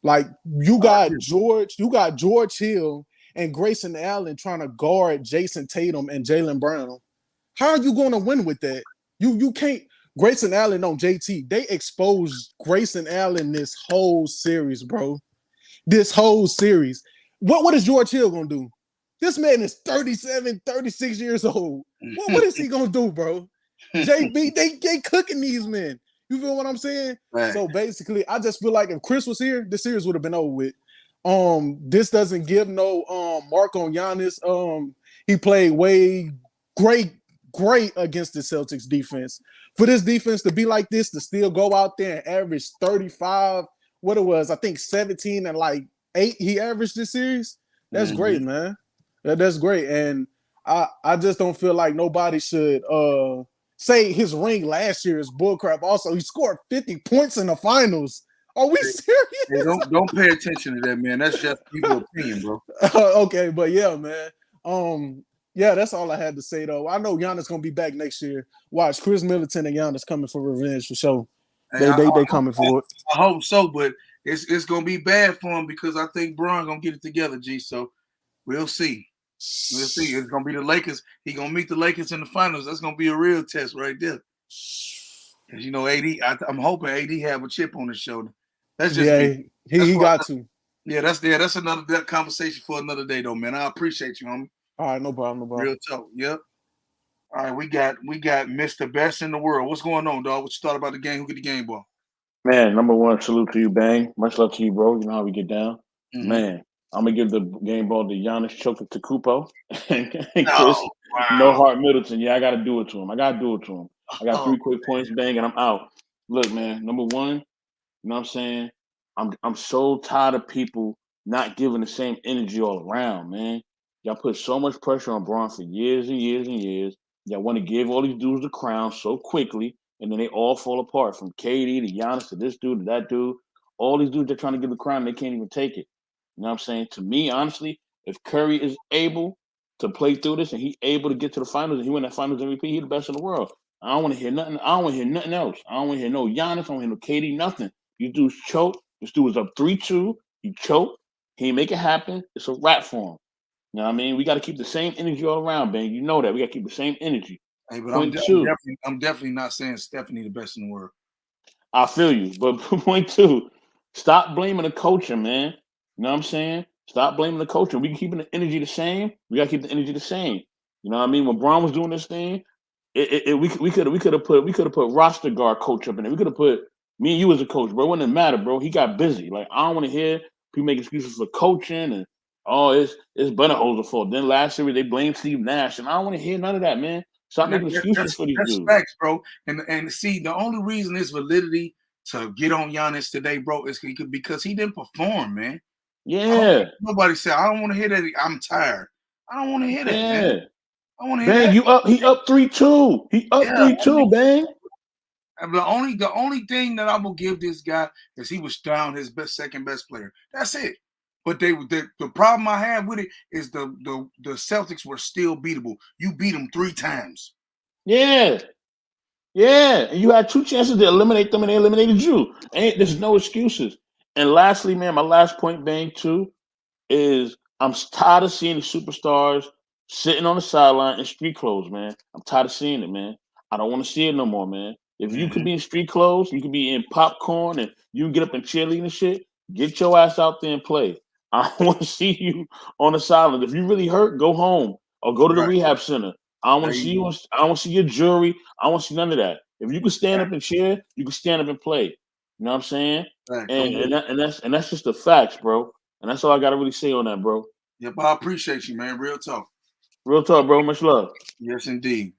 K: Like you got George Hill and Grayson Allen trying to guard Jason Tatum and Jaylen Brown. How are you going to win with that? You can't. Grayson Allen on JT. They exposed Grayson Allen this whole series, bro. This whole series. What is George Hill going to do? This man is 37, 36 years old. What is he going to do, bro? JB, they cooking these men. You feel what I'm saying?
B: Right.
K: So basically, I just feel like if Chris was here, the series would have been over with. This doesn't give no mark on Giannis. He played way great against the Celtics defense. For this defense to be like this, to still go out there and average 35, what it was, I think 17 and like 8 he averaged this series. That's great, man. That's great. And I just don't feel like nobody should say his ring last year is bullcrap. Also, he scored 50 points in the finals. Are we serious?
B: Hey, don't pay attention to that, man. That's just people's opinion, bro.
K: Okay, but yeah, man. Yeah, that's all I had to say though. I know Giannis gonna be back next year. Watch Chris Middleton and Giannis coming for revenge for sure. They coming for it.
B: I hope so, but it's gonna be bad for him because I think Bron gonna get it together, G. So we'll see. We'll see. It's gonna be the Lakers. He gonna meet the Lakers in the finals. That's gonna be a real test right there. Cause you know, AD. I'm hoping AD have a chip on his shoulder. That's just
K: he got to.
B: Yeah, that's another conversation for another day, though, man. I appreciate you, homie.
K: All right, no problem.
B: Real talk. Yep. All right, we got Mr. Best in the world. What's going on, dog? What you thought about the game? Who get the game ball?
I: Man, number one, salute to you, Bang. Much love to you, bro. You know how we get down.
B: Mm-hmm.
I: Man, I'm gonna give the game ball to Giannis Antetokounmpo and Chris No Heart Middleton. Yeah, I gotta do it to him. I got 3 quick points, Bang, and I'm out. Look, man, number one, you know what I'm saying? I'm so tired of people not giving the same energy all around, man. Y'all put so much pressure on Braun for years and years and years. Y'all want to give all these dudes the crown so quickly, and then they all fall apart from KD to Giannis to this dude to that dude. All these dudes they're trying to give the crown, they can't even take it. You know what I'm saying? To me, honestly, if Curry is able to play through this and he's able to get to the finals and he win that finals MVP, he's the best in the world. I don't want to hear nothing. I don't want to hear nothing else. I don't want to hear no Giannis. I don't want to hear no KD, nothing. These dudes choke. This dude was up 3-2. He choked. He didn't make it happen. It's a wrap for him. You know what I mean? We got to keep the same energy all around, man. You know that. We got to keep the same energy.
B: Hey, but I'm definitely not saying Stephanie the best in the world.
I: I feel you. But point 2, stop blaming the coaching, man. You know what I'm saying? Stop blaming the coaching. We keeping the energy the same. We got to keep the energy the same. You know what I mean? When Braun was doing this thing, we could have put roster guard coach up in there. We could have put me and you as a coach, bro. It wouldn't matter, bro. He got busy. Like, I don't want to hear people make excuses for coaching and it's Budenholzer's fault. Then last year they blamed Steve Nash, and I don't want to hear none of that, man. Stop making excuses for these dudes.
B: Facts, bro. And see, the only reason there's validity to get on Giannis today, bro, is because he didn't perform, man.
I: Yeah.
B: Nobody said I don't want to hear that. I'm tired. I don't want to hear that, man. I want to hear
I: Bang,
B: that.
I: you up? He up 3-2. He up 3-2, Bang.
B: The only thing that I will give this guy is he was down his second best player. That's it. But the problem I have with it is the Celtics were still beatable. You beat them 3 times.
I: Yeah. Yeah. And you had 2 chances to eliminate them, and they eliminated you. There's no excuses. And lastly, man, my last point, Bang, too, is I'm tired of seeing the superstars
L: sitting on the sideline in street clothes, man. I'm tired of seeing it, man. I don't want to see it no more, man. If you could be in street clothes, you could be in popcorn, and you can get up and cheerlead and shit. Get your ass out there and play. I don't want to see you on the sideline. If you really hurt, go home or go to the rehab center. I don't want to see you. I don't want to see your jury. I don't want to see none of that. If you can stand up and cheer, you can stand up and play. You know what I'm saying? And that's just the facts, bro. And that's all I gotta really say on that, bro.
B: Yep, I appreciate you, man. Real talk.
L: Real talk, bro. Much love.
B: Yes, indeed.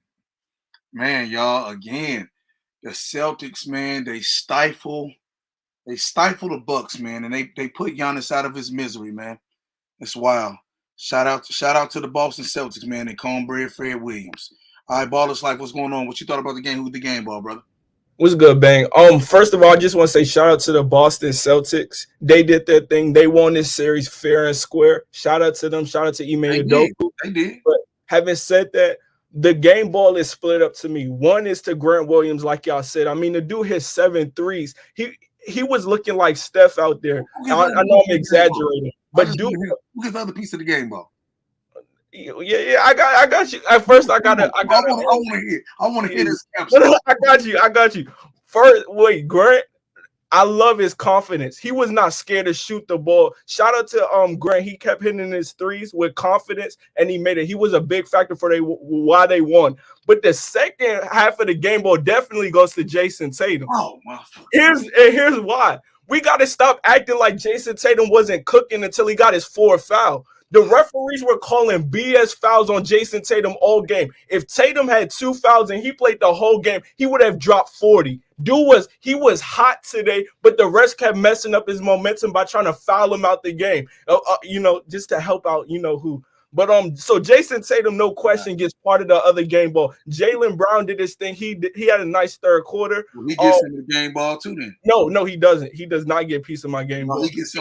B: Man, y'all, again, the Celtics, man, they stifle the Bucks, man, and they put Giannis out of his misery, man. It's wild. Shout out to the Boston Celtics, man, and Cornbread Fred Williams. All right, Baller's Life, what's going on? What you thought about the game? Who's the game ball, brother?
M: What's good, Bang? First of all, I just want to say shout out to the Boston Celtics. They did their thing. They won this series fair and square. Shout out to them. Shout out to Ime Udoka.
B: They did.
M: But having said that, the game ball is split up to me. One is to Grant Williams, like y'all said. I mean, the dude hit 7 threes. He was looking like Steph out there. I know I'm exaggerating, but dude,
B: who gets the other piece of the game ball?
M: Yeah, I got you. At first, I want
B: to hear this.
M: I got you. First, wait, Grant. I love his confidence. He was not scared to shoot the ball. Shout out to Grant. He kept hitting his threes with confidence, and he made it. He was a big factor for why they won. But the second half of the game ball definitely goes to Jason Tatum.
B: Oh my!
M: Here's why. We got to stop acting like Jason Tatum wasn't cooking until he got his 4th foul. The referees were calling BS fouls on Jason Tatum all game. If Tatum had 2 fouls and he played the whole game, he would have dropped 40. He was hot today, but the rest kept messing up his momentum by trying to foul him out the game. Just to help out, who. But so Jason Tatum, no question, gets part of the other game ball. Jaylen Brown did his thing. He had a nice third quarter.
B: Well, he gets him the game ball too. Then
M: no, he doesn't. He does not get a piece of my game ball.
B: He gets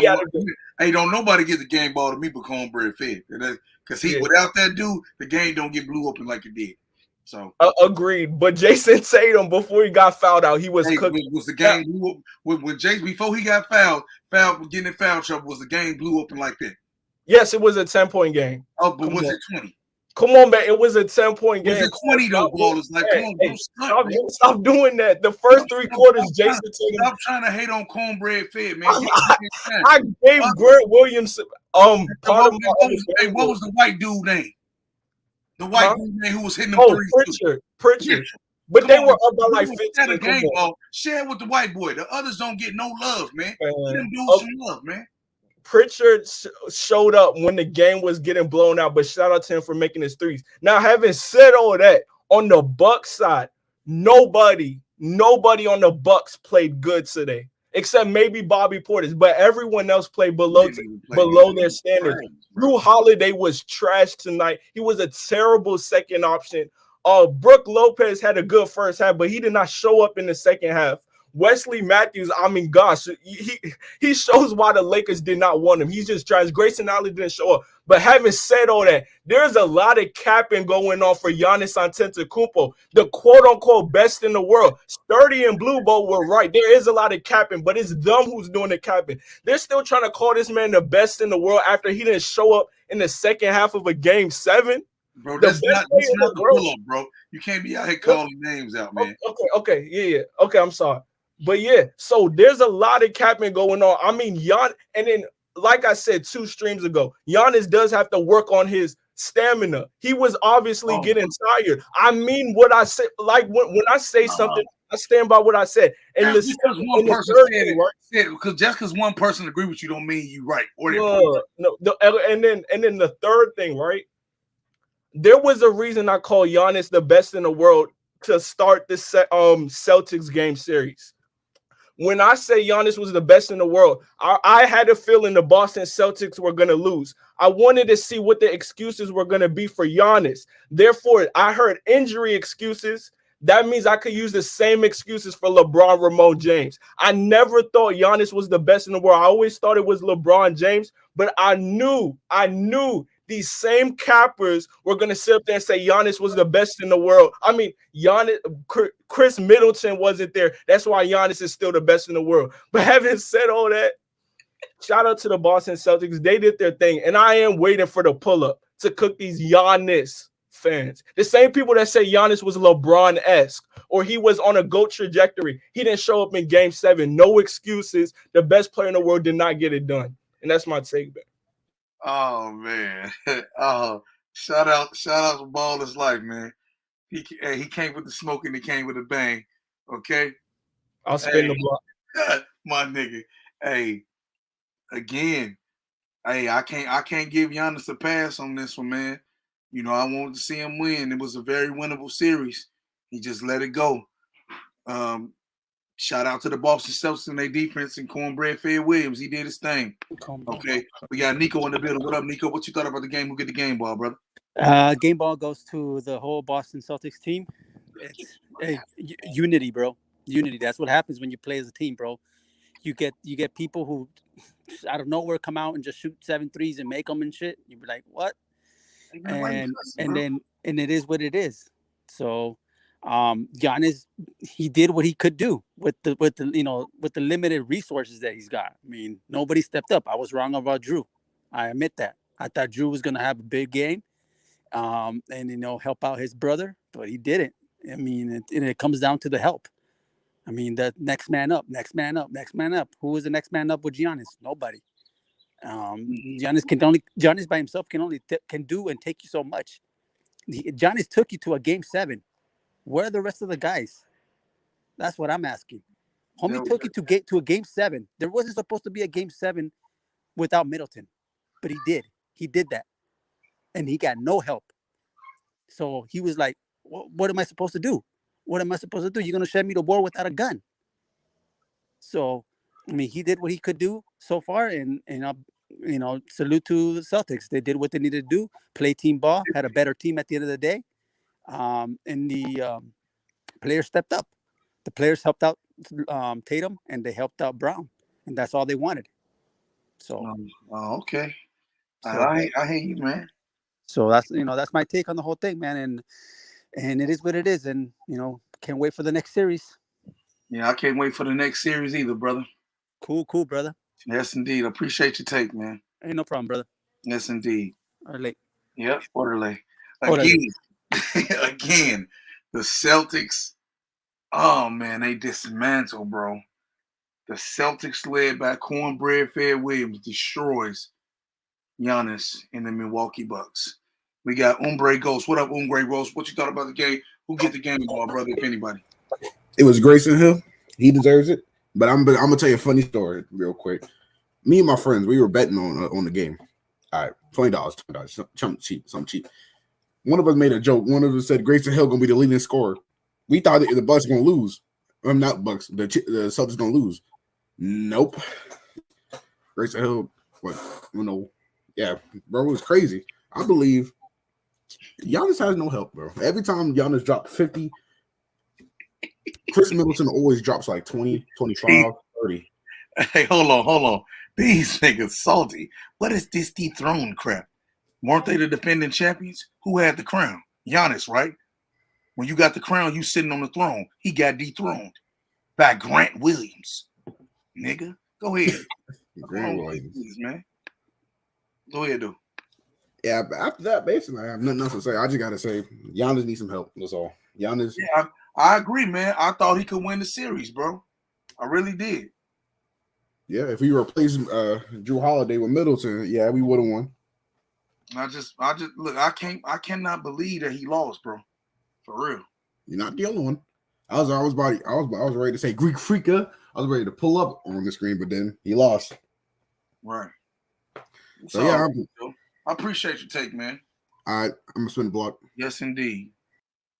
B: hey, don't nobody get the game ball to me but Cornbread Fed, because without that dude, the game don't get blew open like it did. So
M: agreed. But Jason Tatum, before he got fouled out, he was cooking.
B: Was the game blew up when Jason before he got fouled getting in foul trouble? Was the game blew open like that?
M: Yes, it was a 10-point game.
B: Oh, but was it 20?
M: Come on, man. It was a 10-point game.
B: Was it 20 though, Ballers? Like,
M: stop doing that. The first 3 quarters, Jason Tatum.
B: Stop trying to hate on Cornbread Fed, man.
M: I gave Grant Williams
B: what was the white dude name? The white dude name who was hitting them threes.
M: Pritchard. But they were up by like 15.
B: Game ball. Share with the white boy. The others don't get no love, man. Give them dudes some love, man.
M: Pritchard showed up when the game was getting blown out, but shout out to him for making his threes. Now, having said all that, on the Bucks side, nobody on the Bucks played good today, except maybe Bobby Portis, but everyone else played below their standards. Drew Holiday was trash tonight. He was a terrible second option. Brook Lopez had a good first half, but he did not show up in the second half. Wesley Matthews, I mean, gosh, he shows why the Lakers did not want him. He's just trash. Grayson Allen didn't show up. But having said all that, there's a lot of capping going on for Giannis Antetokounmpo, the quote-unquote best in the world. Sturdy and Blue Bowl were right. There is a lot of capping, but it's them who's doing the capping. They're still trying to call this man the best in the world after he didn't show up in the second half of a Game 7.
B: Bro, that's not the pull-up, bro. You can't be out here calling names out, man.
M: Okay, yeah. Okay, I'm sorry. But yeah, so there's a lot of capping going on. I mean, and then, like I said 2 streams ago, Giannis does have to work on his stamina. He was obviously getting tired. I mean what I say. Like when I say something, I stand by what I said. And just
B: because one person agree with you don't mean you right.
M: And then the third thing, right? There was a reason I call Giannis the best in the world to start this Celtics game series. When I say Giannis was the best in the world, I had a feeling the Boston Celtics were going to lose. I wanted to see what the excuses were going to be for Giannis. Therefore, I heard injury excuses. That means I could use the same excuses for LeBron, Ramon James. I never thought Giannis was the best in the world. I always thought it was LeBron James, but I knew these same cappers were going to sit up there and say Giannis was the best in the world. I mean, Chris Middleton wasn't there. That's why Giannis is still the best in the world. But having said all that, shout out to the Boston Celtics. They did their thing, and I am waiting for the pull-up. to cook these Giannis fans. The same people that say Giannis was LeBron-esque or he was on a GOAT trajectory. He didn't show up in game 7. No excuses. The best player in the world did not get it done. And that's my take, man.
B: Oh, man. Oh, shout out to Baller's Life, man. He came with the smoke and he came with a bang. Okay?
M: I'll spin the block.
B: My nigga. Hey, again, I can't give Giannis a pass on this one, man. You know, I wanted to see him win. It was a very winnable series. He just let it go. Shout out to the Boston Celtics and their defense and Cornbread Fed Williams. He did his thing. Okay. We got Nico in the building. What up, Nico? What you thought about the game? Who get the game ball, brother?
N: Game ball goes to the whole Boston Celtics team. It's unity, bro. Unity. That's what happens when you play as a team, bro. You get people who out of nowhere come out and just shoot 7 threes and make them and shit. You be like, what? And it is what it is. So Giannis, he did what he could do with the limited resources that he's got. I mean, nobody stepped up. I was wrong about Drew. I admit that. I thought Drew was gonna have a big game, and help out his brother, but he didn't. I mean, it comes down to the help. I mean, the next man up. Who was the next man up with Giannis? Nobody. Giannis by himself can do and take you so much. Giannis took you to a game 7. Where are the rest of the guys? That's what I'm asking. Homie took you to a game 7. There wasn't supposed to be a game 7 without Middleton, but he did. He did that, and he got no help. So he was like, "What am I supposed to do? What am I supposed to do? You're gonna send me to war without a gun?" So, I mean, he did what he could do so far, and salute to the Celtics. They did what they needed to do. Play team ball. Had a better team at the end of the day. And the players stepped up. The players helped out Tatum, and they helped out Brown, and that's all they wanted. So,
B: okay. So, I hear you, man.
N: So that's my take on the whole thing, man. And it is what it is, and can't wait for the next series.
B: Yeah, I can't wait for the next series either, brother.
N: Cool, brother.
B: Yes, indeed. I appreciate your take, man.
N: Ain't no problem, brother.
B: Yes, indeed.
N: Orale.
B: Yep, orale. Again, the Celtics. Oh man, they dismantle, bro. The Celtics, led by Cornbread Fed Williams, destroys Giannis and the Milwaukee Bucks. We got Umbre Ghost. What up, Umbre Ghost? What you thought about the game? Who get the game ball, brother, if anybody?
F: It was Grayson Hill. He deserves it. But I'm gonna tell you a funny story real quick. Me and my friends, we were betting on the game. All right, $20, something cheap. One of us made a joke. One of us said Grayson Hill gonna be the leading scorer. We thought the Bucks gonna lose. Not Bucks. The Celtics gonna lose. Nope. Grayson Hill, yeah, bro, it was crazy. I believe Giannis has no help, bro. Every time Giannis dropped 50, Chris Middleton always drops like 20, 25, 30.
B: Hey, hold on. These niggas salty. What is this dethroned crap? Weren't they the defending champions? Who had the crown? Giannis, right? When you got the crown, you sitting on the throne. He got dethroned by Grant Williams. Nigga, go ahead.
F: Grant Williams,
B: man. Go ahead, dude.
F: Yeah, but after that, basically, I have nothing else to say. I just gotta say, Giannis needs some help. That's all. Giannis.
B: Yeah, I agree, man. I thought he could win the series, bro. I really did.
F: Yeah, if we replaced Drew Holiday with Middleton, yeah, we would have won.
B: I just look. I cannot believe that he lost, bro. For real.
F: You're not the only one. I was ready to say Greek Freaka. I was ready to pull up on the screen, but then he lost.
B: Right.
F: So yeah,
B: I appreciate your take, man.
F: All right, I'm gonna spin the block.
B: Yes, indeed.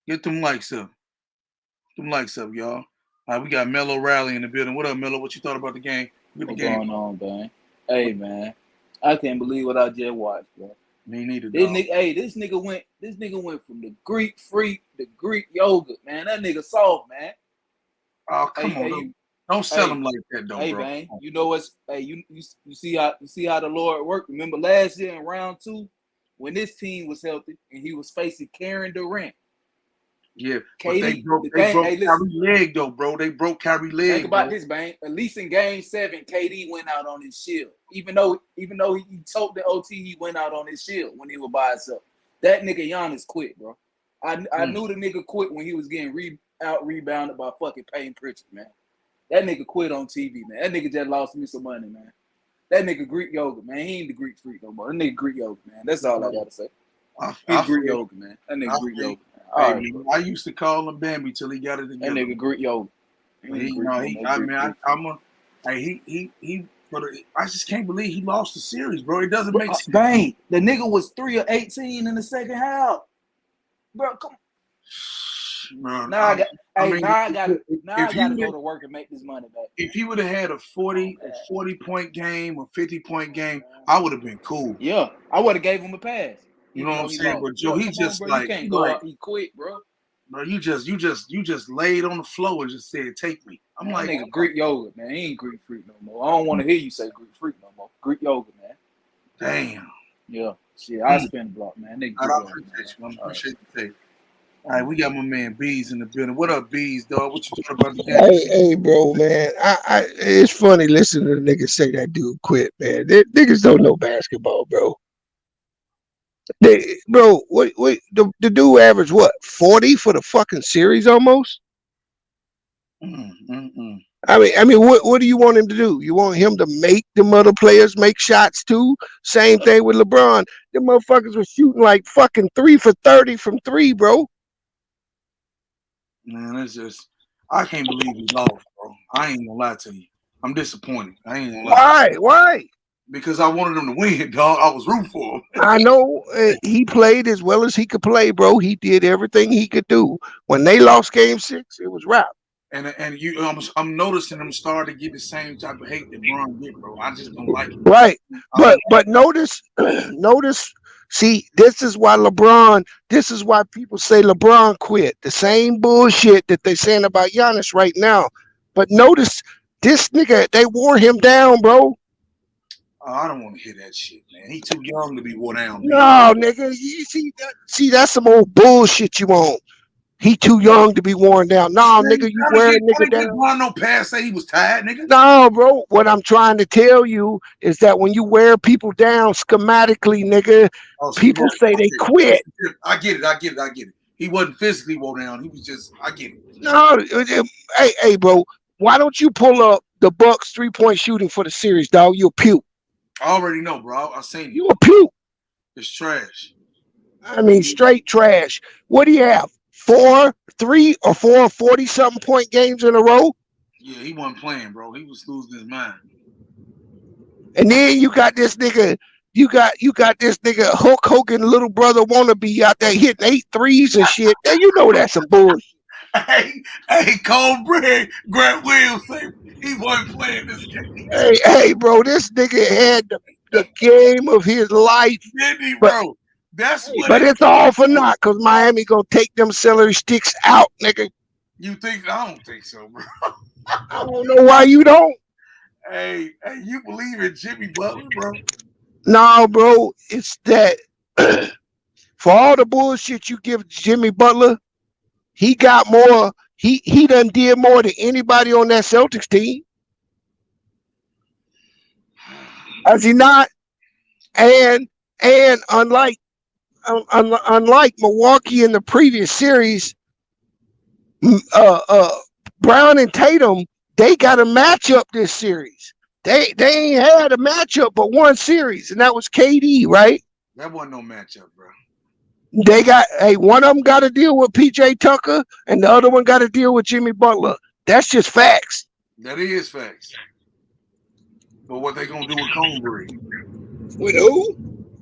B: Get them likes up. Y'all. All right, we got Mello Rally in the building. What up, Mello? What you thought about the game?
O: What's going on, man? Hey, man, I can't believe what I just watched, bro.
B: Me neither.
O: This nigga went from the Greek freak to Greek yoga, man. That nigga soft, man.
B: Oh, come on, don't sell him like that, though,
O: hey,
B: bro.
O: Man, you know what's? Hey, you see how the Lord worked. Remember last year in round 2 when this team was healthy and he was facing Karen Durant.
B: Yeah, but they
O: KD,
B: broke
O: the thing, hey, listen.
B: Kyrie's leg though, bro. They broke Kyrie's leg.
O: Think about
B: bro.
O: this, man. At least in Game 7, KD went out on his shield. Even though he told the OT, he went out on his shield when he was by himself. That nigga Giannis quit, bro. I knew the nigga quit when he was getting rebounded by fucking Payne Pritchard, man. That nigga quit on TV, man. That nigga just lost me some money, man. That nigga Greek yoga, man. He ain't the Greek freak no more. That nigga Greek yoga, man. That's all I gotta say. He's Greek yoga, man. That nigga Greek yoga.
B: Hey, man, I used to call him Bambi till he got it together.
O: That nigga Greek yoga.
B: I just can't believe he lost the series, bro. It doesn't make sense.
O: Bang, the nigga was 3 of 18 in the second half, bro. Come on. Bro, now I gotta go to work and make this money back.
B: If he would have had a 40 point game or 50-point game, I would have been cool.
O: Yeah, I would have gave him a pass.
B: You know what I'm saying? But Joe, he just
O: bro,
B: like
O: you can't go out. He quit, bro.
B: Bro, you just laid on the floor and just said, "Take me." I'm like,
O: nigga, Greek yoga, man. He ain't Greek freak no more. I don't want to hear you say Greek freak no more. Greek yoga, man.
B: Damn.
O: Yeah, shit. I spin the block, man. Nigga,
B: I appreciate the take. All right, we got my man Bees in the building. What up, Bees, dog? What you talking about the game?
P: Hey, bro, man. It's funny listening to the niggas say that dude quit, man. Niggas don't know basketball, bro. The dude averaged what, 40 for the fucking series almost? I mean, what do you want him to do? You want him to make them other players make shots too? Same thing with LeBron. Them motherfuckers were shooting like fucking 3 for 30 from 3, bro.
B: Man, it's just, I can't believe he lost, bro. I ain't gonna lie to you. I'm disappointed. I ain't gonna lie.
P: Why?
B: Because I wanted him to win, dog. I was rooting for him.
P: I know he played as well as he could play, bro. He did everything he could do. When they lost Game 6, it was wrap.
B: And I'm noticing him starting to get the same type of hate that Bron get, bro. I just don't like it.
P: Right, but notice. See, this is why people say LeBron quit. The same bullshit that they saying about Giannis right now. But notice this nigga, they wore him down, bro.
B: I don't want to hear that shit, man. He too young to be worn down.
P: No, nigga. You see, that's some old bullshit you want. He too young to be worn down. No, nigga, you wear a nigga down.
B: No pass say he was tired, nigga.
P: No, bro. What I'm trying to tell you is that when you wear people down schematically, nigga, people say they quit.
B: I get it. He wasn't physically worn down. He was just, I get it.
P: No, hey, bro. Why don't you pull up the Bucks 3-point shooting for the series, dog? You'll puke.
B: I already know, bro. I seen it.
P: You a puke.
B: It's trash.
P: I mean, straight trash. What do you have? 4 40-something point games in a row?
B: Yeah, he wasn't playing, bro. He was losing his mind.
P: And then you got this nigga, Hulk Hogan little brother wannabe out there hitting 8 threes and shit. Now you know that's some bullshit.
B: Hey, Cold Bread, Grant Williams say he wasn't playing this game.
P: Hey, bro, this nigga had the game of his life.
B: Didn't he, bro?
P: But it's all for naught, because Miami gonna take them celery sticks out, nigga.
B: You think? I don't think so, bro.
P: I don't know why you don't.
B: Hey, you believe in Jimmy Butler, bro?
P: No, bro. It's that for all the bullshit you give Jimmy Butler, he got more. He done did more than anybody on that Celtics team. Has he not? And unlike Milwaukee in the previous series, Brown and Tatum, they got a matchup this series. They ain't had a matchup but one series, and that was KD, right?
B: That wasn't no matchup, bro.
P: They got one of them got to deal with PJ Tucker, and the other one got to deal with Jimmy Butler. That's just facts.
B: That is facts. But what they gonna do with Cornbread?
P: With who?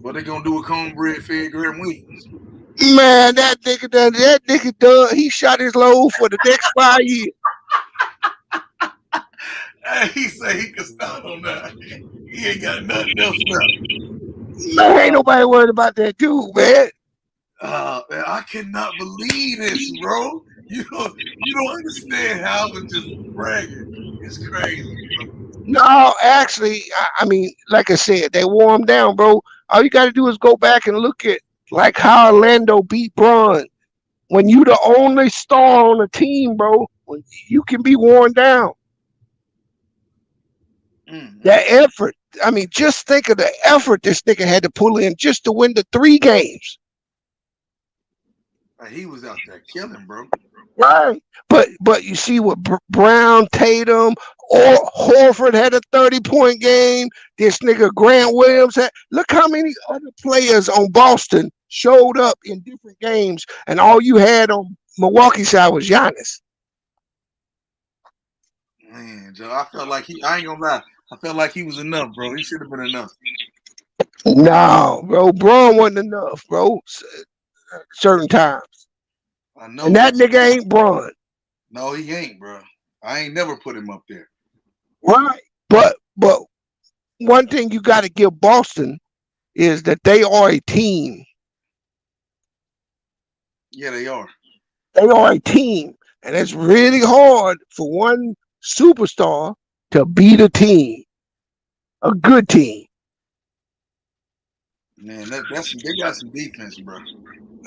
B: What they gonna do with Cornbread, Fed, Graham Williams?
P: Man, that nigga done. He shot his load for the next 5 years.
B: Hey, he say he can start on that. He ain't got nothing else left.
P: Man, ain't nobody worried about that dude, man.
B: Man, I cannot believe this, bro. You don't understand how they're just bragging. It's crazy, bro.
P: No, actually, I mean, like I said, they wore him down, bro. All you got to do is go back and look at like how Orlando beat Bron. when you the only star on the team, bro, you can be worn down. That effort. I mean, just think of the effort this nigga had to pull in just to win the 3 games.
B: He was out there killing, bro.
P: Right. But you see what Brown, Tatum, or Horford had a 30-point game. This nigga Grant Williams had. Look how many other players on Boston showed up in different games, and all you had on Milwaukee side was Giannis.
B: Man, Joe, I felt like I ain't gonna lie. I felt like he was enough, bro. He should have been enough.
P: No, bro. Braun wasn't enough, bro. Certain times.
B: I know.
P: And that nigga ain't Braun.
B: No, he ain't, bro. I ain't never put him up there.
P: Right. But one thing you got to give Boston is that they are a team.
B: Yeah, they are.
P: They are a team. And it's really hard for one superstar to beat a team. A good team.
B: Man, they got some defense, bro.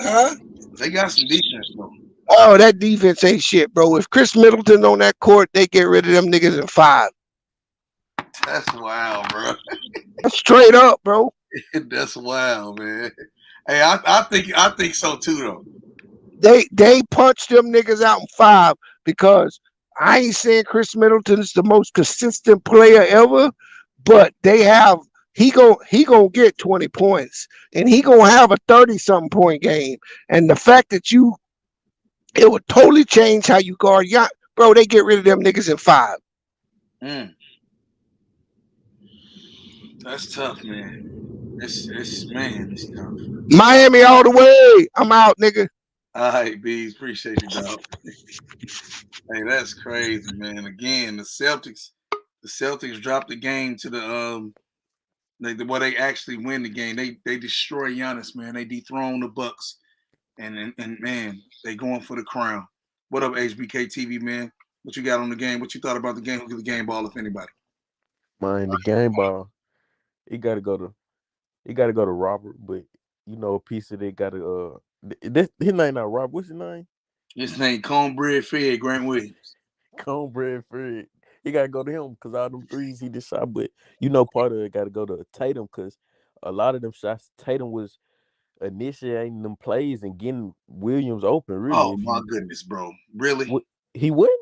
P: Huh?
B: They got some defense, bro.
P: Oh, that defense ain't shit, bro. If Chris Middleton on that court, they get rid of them niggas in 5.
B: That's wild, bro.
P: That's straight up, bro.
B: That's wild, man. Hey, I think so too, though.
P: They punched them niggas out in 5 because I ain't saying Chris Middleton is the most consistent player ever, but he gonna get 20 points and he gonna have a 30-something point game. And the fact that it would totally change how you guard bro, they get rid of them niggas in 5.
B: That's tough, man. It's tough.
P: Miami all the way. I'm out, nigga.
B: All right, Bees. Appreciate you, dog. Hey, that's crazy, man. Again, the Celtics dropped the game to the they actually win the game. They destroy Giannis, man. They dethrone the Bucks, and man, they going for the crown. What up, HBK TV, man? What you got on the game? What you thought about the game? Who get the game ball, if anybody?
Q: Man, the game ball. He got to go to Robert, but you know, a piece of it got to his name not Robert. What's his name?
B: His name Cornbread Fed Grant Williams.
Q: Cornbread Fred. He got to go to him because all them threes he just shot. But you know, part of it got to go to Tatum because a lot of them shots Tatum was initiating them plays and getting Williams open. Really,
B: Oh my goodness, bro! Really?
Q: He wouldn't.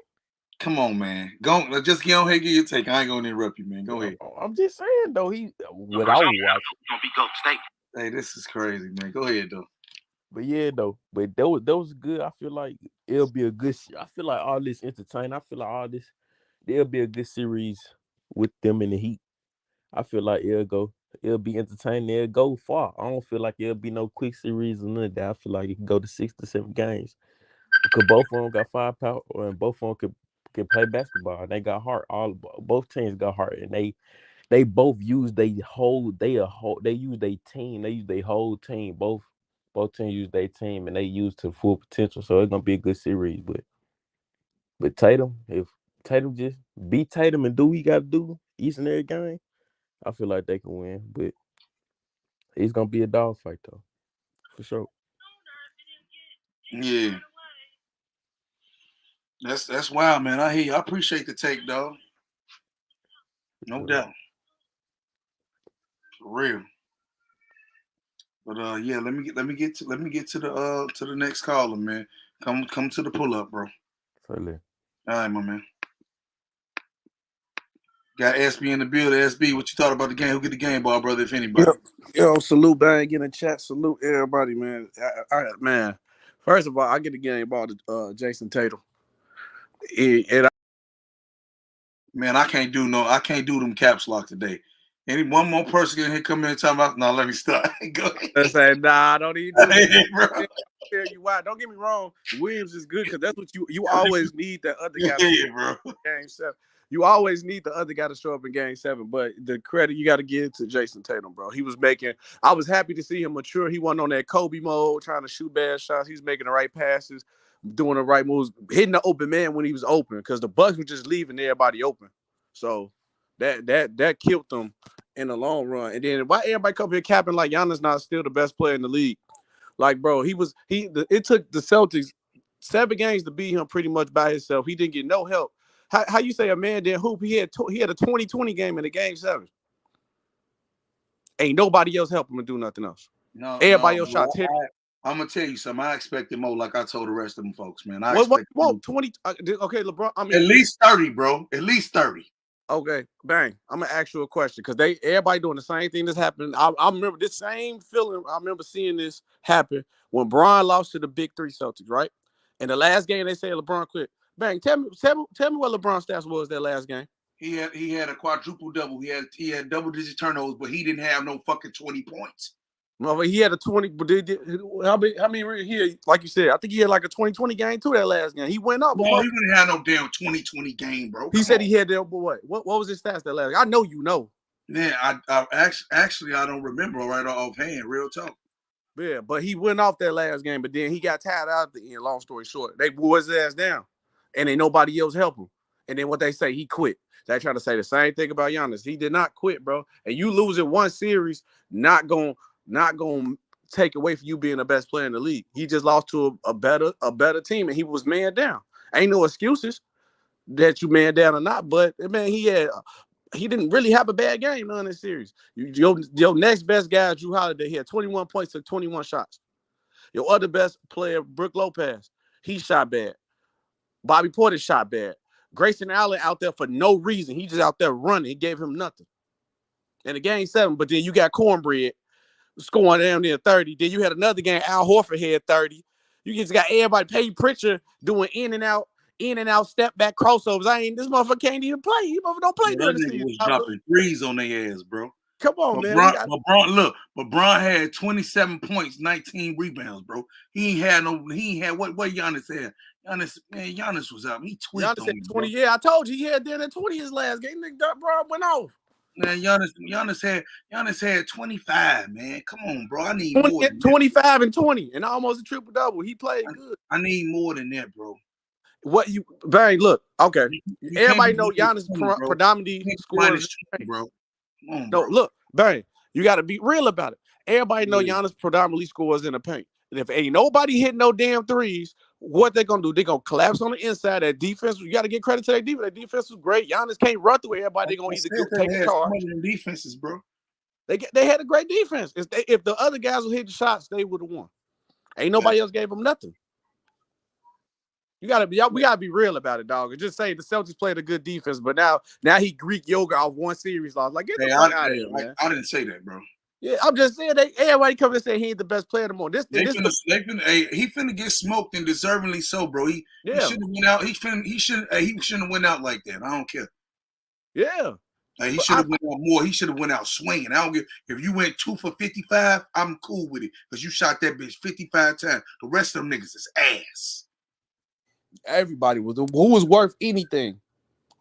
B: Come on, man. Go. Just get on here, get your take. I ain't gonna interrupt you, man. Go ahead.
Q: I'm just saying though. What I would watch.
B: Hey, this is crazy, man. Go ahead though.
Q: But yeah, though. But that was good. I feel like it'll be a good. I feel like all this entertaining. I feel like all this. There'll be a good series with them in the Heat. I feel like it'll be entertaining. It'll go far. I don't feel like it'll be no quick series or none of that. I feel like it can go to 6 to 7 games because both of them got firepower and both of them can play basketball. They got heart. Both teams got heart, and they both use they use their team. They use their whole team. Both teams use their team and they use to full potential. So it's gonna be a good series. But Tatum, if Tatum just beat Tatum and do what he got to do each and every game, I feel like they can win. But it's gonna be a dogfight though, for sure.
B: Yeah, that's wild, man. I hear you. I appreciate the take, dog. No doubt, for real. But yeah, let me get to the next caller, man. Come to the pull up, bro.
Q: Totally.
B: All right, my man. Got SB in the building. SB, what you thought about the game? Who get the game ball, brother, if anybody?
I: Yo, salute Bang in the chat. Salute everybody, man. Man, first of all, I get the game ball to Jason Tatum.
B: Man, I can't do them caps lock today. Any one more person in here come in and talk about? No, let me start. Go ahead.
I: I say, nah, don't even do
B: Hey, bro.
I: Tell you why. Don't get me wrong. Williams is good because that's what you always need that other guy.
B: Yeah, bro.
I: Game 7. You always need the other guy to show up in game 7. But the credit you got to give to Jason Tatum, bro. I was happy to see him mature. He wasn't on that Kobe mode trying to shoot bad shots. He was making the right passes, doing the right moves, hitting the open man when he was open because the Bucks were just leaving everybody open. So that killed them in the long run. And then why everybody come here capping like Giannis not still the best player in the league? Like, bro, it took the Celtics 7 games to beat him pretty much by himself. He didn't get no help. How you say a man didn't hoop? He had a 20-20 game in the game 7. Ain't nobody else help him to do nothing else. Everybody else shot 10.
B: I'm gonna tell you something. I expected more, like I told the rest of them folks, man. I
I: What
B: expected
I: 20? Okay, LeBron. I mean,
B: at least 30, bro. At least 30.
I: Okay, bang. I'm gonna ask you a question because everybody doing the same thing that's happening. I remember this same feeling. I remember seeing this happen when Bron lost to the Big 3 Celtics, right? In the last game, they said LeBron quit. Bang. Tell me what LeBron stats was that last game.
B: He had a quadruple double. He had double-digit turnovers, but he didn't have no fucking 20 points.
I: Well, he had a 20, but how many here? Like you said, I think he had like a 20-20 game too that last game. He went up.
B: No, he wouldn't have no damn 20-20 game, bro.
I: He said he had that, but what was his stats that last game? I know you know.
B: Yeah, I actually I don't remember right offhand, real talk.
I: Yeah, but he went off that last game, but then he got tired out at the end. Long story short, they wore his ass down, and ain't nobody else help him. And then what they say, he quit. They trying to say the same thing about Giannis. He did not quit, bro. And you losing one series, not going take away from you being the best player in the league. He just lost to a better team, and he was man down. Ain't no excuses that you man down or not, but man, he didn't really have a bad game on this series. Your next best guy, Drew Holiday, he had 21 points, took 21 shots. Your other best player, Brook Lopez, he shot bad. Bobby Portis shot bad. Grayson Allen out there for no reason. He just out there running. He gave him nothing. And the game 7, but then you got Cornbread scoring down there 30. Then you had another game, Al Horford had 30. You just got everybody, Peyton Pritchard doing in and out, step back crossovers. This motherfucker can't even play. He motherfucker don't play during the season.
B: Was dropping threes on their ass, bro.
I: Come on, man.
B: LeBron had 27 points, 19 rebounds, bro. He ain't had what Giannis had. Giannis was up. He tweaked
I: Giannis had 20. Bro. Yeah, I told you he had there at 20 his last game. Bro went off.
B: Man, Giannis had 25, man. Come on, bro. I need
I: 20,
B: more than
I: 25 that. And 20 and almost a triple double. He played good.
B: I need more than that, bro.
I: What you Barry, look, okay. Everybody know Giannis predominantly scores,
B: bro. Come on,
I: no,
B: bro.
I: Look, Barry, you gotta be real about it. Everybody know Giannis predominantly scores in the paint. And if ain't nobody hitting no damn threes, what they gonna do? They gonna collapse on the inside. That defense, you gotta get credit to that defense. That defense was great. Giannis can't run through everybody. They gonna either take a charge.
B: Defenses, bro.
I: They had a great defense. If the other guys were hitting shots, they would have won. Ain't nobody else gave them nothing. We gotta be real about it, dog. And just say the Celtics played a good defense, but now he Greek yoga off one series loss. Like, get the fuck out of here, man.
B: I didn't say that, bro.
I: Yeah, I'm just saying everybody come and say he ain't the best player anymore. He
B: finna get smoked and deservingly so, bro. He shouldn't have went out. He shouldn't have went out like that. I don't care.
I: Yeah.
B: Like, he should have went out more. He should have went out swinging. I don't give if you went 2 for 55. I'm cool with it because you shot that bitch 55 times. The rest of them niggas is ass.
I: Everybody who was worth anything.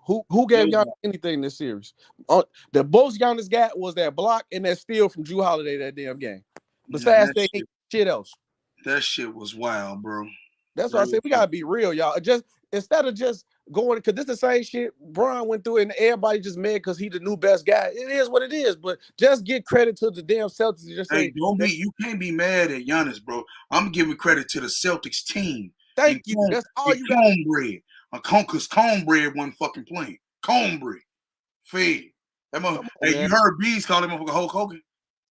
I: Who gave Giannis anything this series? The most Giannis got was that block and that steal from Drew Holiday that damn game. Besides that, shit else.
B: That shit was wild, bro.
I: That's why I said we gotta be real, y'all. Just instead of just going, because this the same shit Bron went through, and everybody just mad because he the new best guy. It is what it is, but just give credit to the damn Celtics. Just say,
B: you can't be mad at Giannis, bro. I'm giving credit to the Celtics team.
I: Thank you. That's all you got.
B: Cornbread. Because Cornbread wasn't fucking playing. Cornbread. Fed. You heard Bees call him a Hulk Hogan?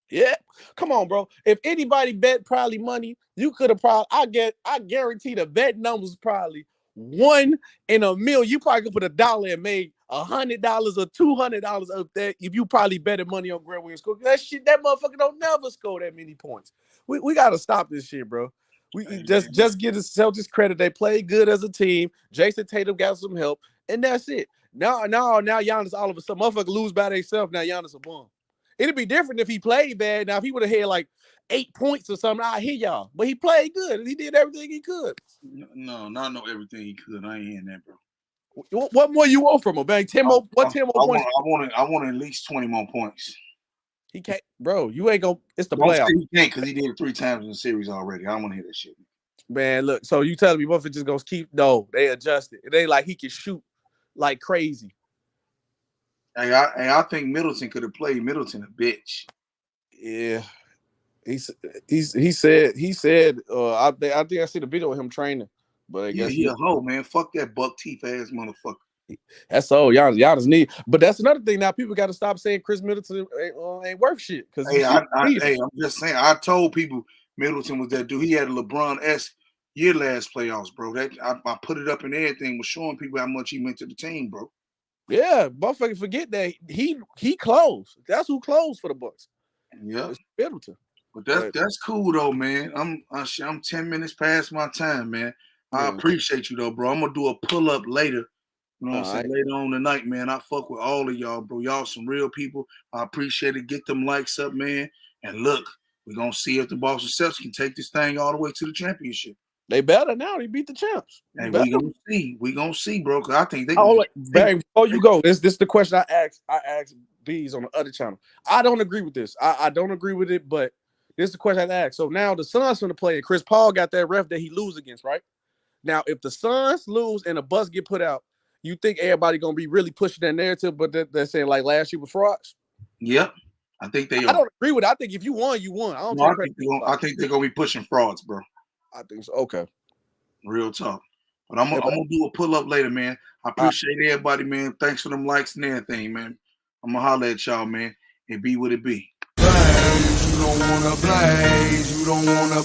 I: Yeah. Come on, bro. If anybody bet probably money, you could have probably, I guarantee the bet numbers probably 1 in a million. You probably could put $1 and made $100 or $200 up there if you probably betted money on Grant Williams score. That motherfucker don't never score that many points. We gotta stop this shit, bro. We just give the Celtics credit. They played good as a team. Jason Tatum got some help, and that's it. Now Giannis all of a sudden, motherfucker lose by themselves. Now Giannis a bum. It'd be different if he played bad. Now if he would have had like 8 points or something, I hear y'all. But he played good. He did everything he could.
B: No, not know everything he could. I ain't hearing that, bro.
I: What more you want from him, man? 10 more points?
B: I want at least 20 more points.
I: He can't, bro. You ain't gonna. It's the playoffs.
B: He can't because he did it 3 times in the series already. I don't want to hear that shit.
I: Man, look. So you telling me Buffett just gonna keep? No, they adjusted. It ain't like he can shoot like crazy.
B: I think Middleton could have played Middleton a bitch.
I: Yeah, He said I think I see the video of him training, but I guess
B: he a hoe, man. Fuck that buck teeth ass motherfucker.
I: That's all Giannis need. But that's another thing. Now people got to stop saying Chris Middleton ain't worth shit. Because
B: hey, I'm just saying. I told people Middleton was that dude. He had a LeBron-esque year last playoffs, bro. That I put it up in everything, was showing people how much he meant to the team, bro.
I: Yeah, motherfucker, forget that he closed. That's who closed for the Bucks.
B: Yeah,
I: it's Middleton.
B: But that's cool though, man. I'm 10 minutes past my time, man. I appreciate you though, bro. I'm gonna do a pull up later. You know what I'm saying? Later on tonight, man. I fuck with all of y'all, bro. Y'all some real people. I appreciate it. Get them likes up, man. And look, we're gonna see if the Boston Celtics can take this thing all the way to the championship.
I: They better now. They beat the champs.
B: And we gonna see. We gonna see, bro. Cause I think they.
I: Bang, before you go, this the question I asked Bees on the other channel. I don't agree with this. I don't agree with it, but this is the question I asked. So now the Suns gonna play, and Chris Paul got that ref that he lose against, right? Now, if the Suns lose and the Bucks get put out, you think everybody gonna be really pushing that narrative? But they're saying like last year was frauds.
B: Yep, I think they.
I: I don't agree with it. I think if you won, you won.
B: I think they're gonna be pushing frauds, bro.
I: I think so. Okay.
B: Real talk. But I'm gonna do a pull up later, man. I appreciate everybody, man. Thanks for them likes and everything, man. I'm gonna holler at y'all, man. And be what it be.
R: You don't wanna blaze. You don't wanna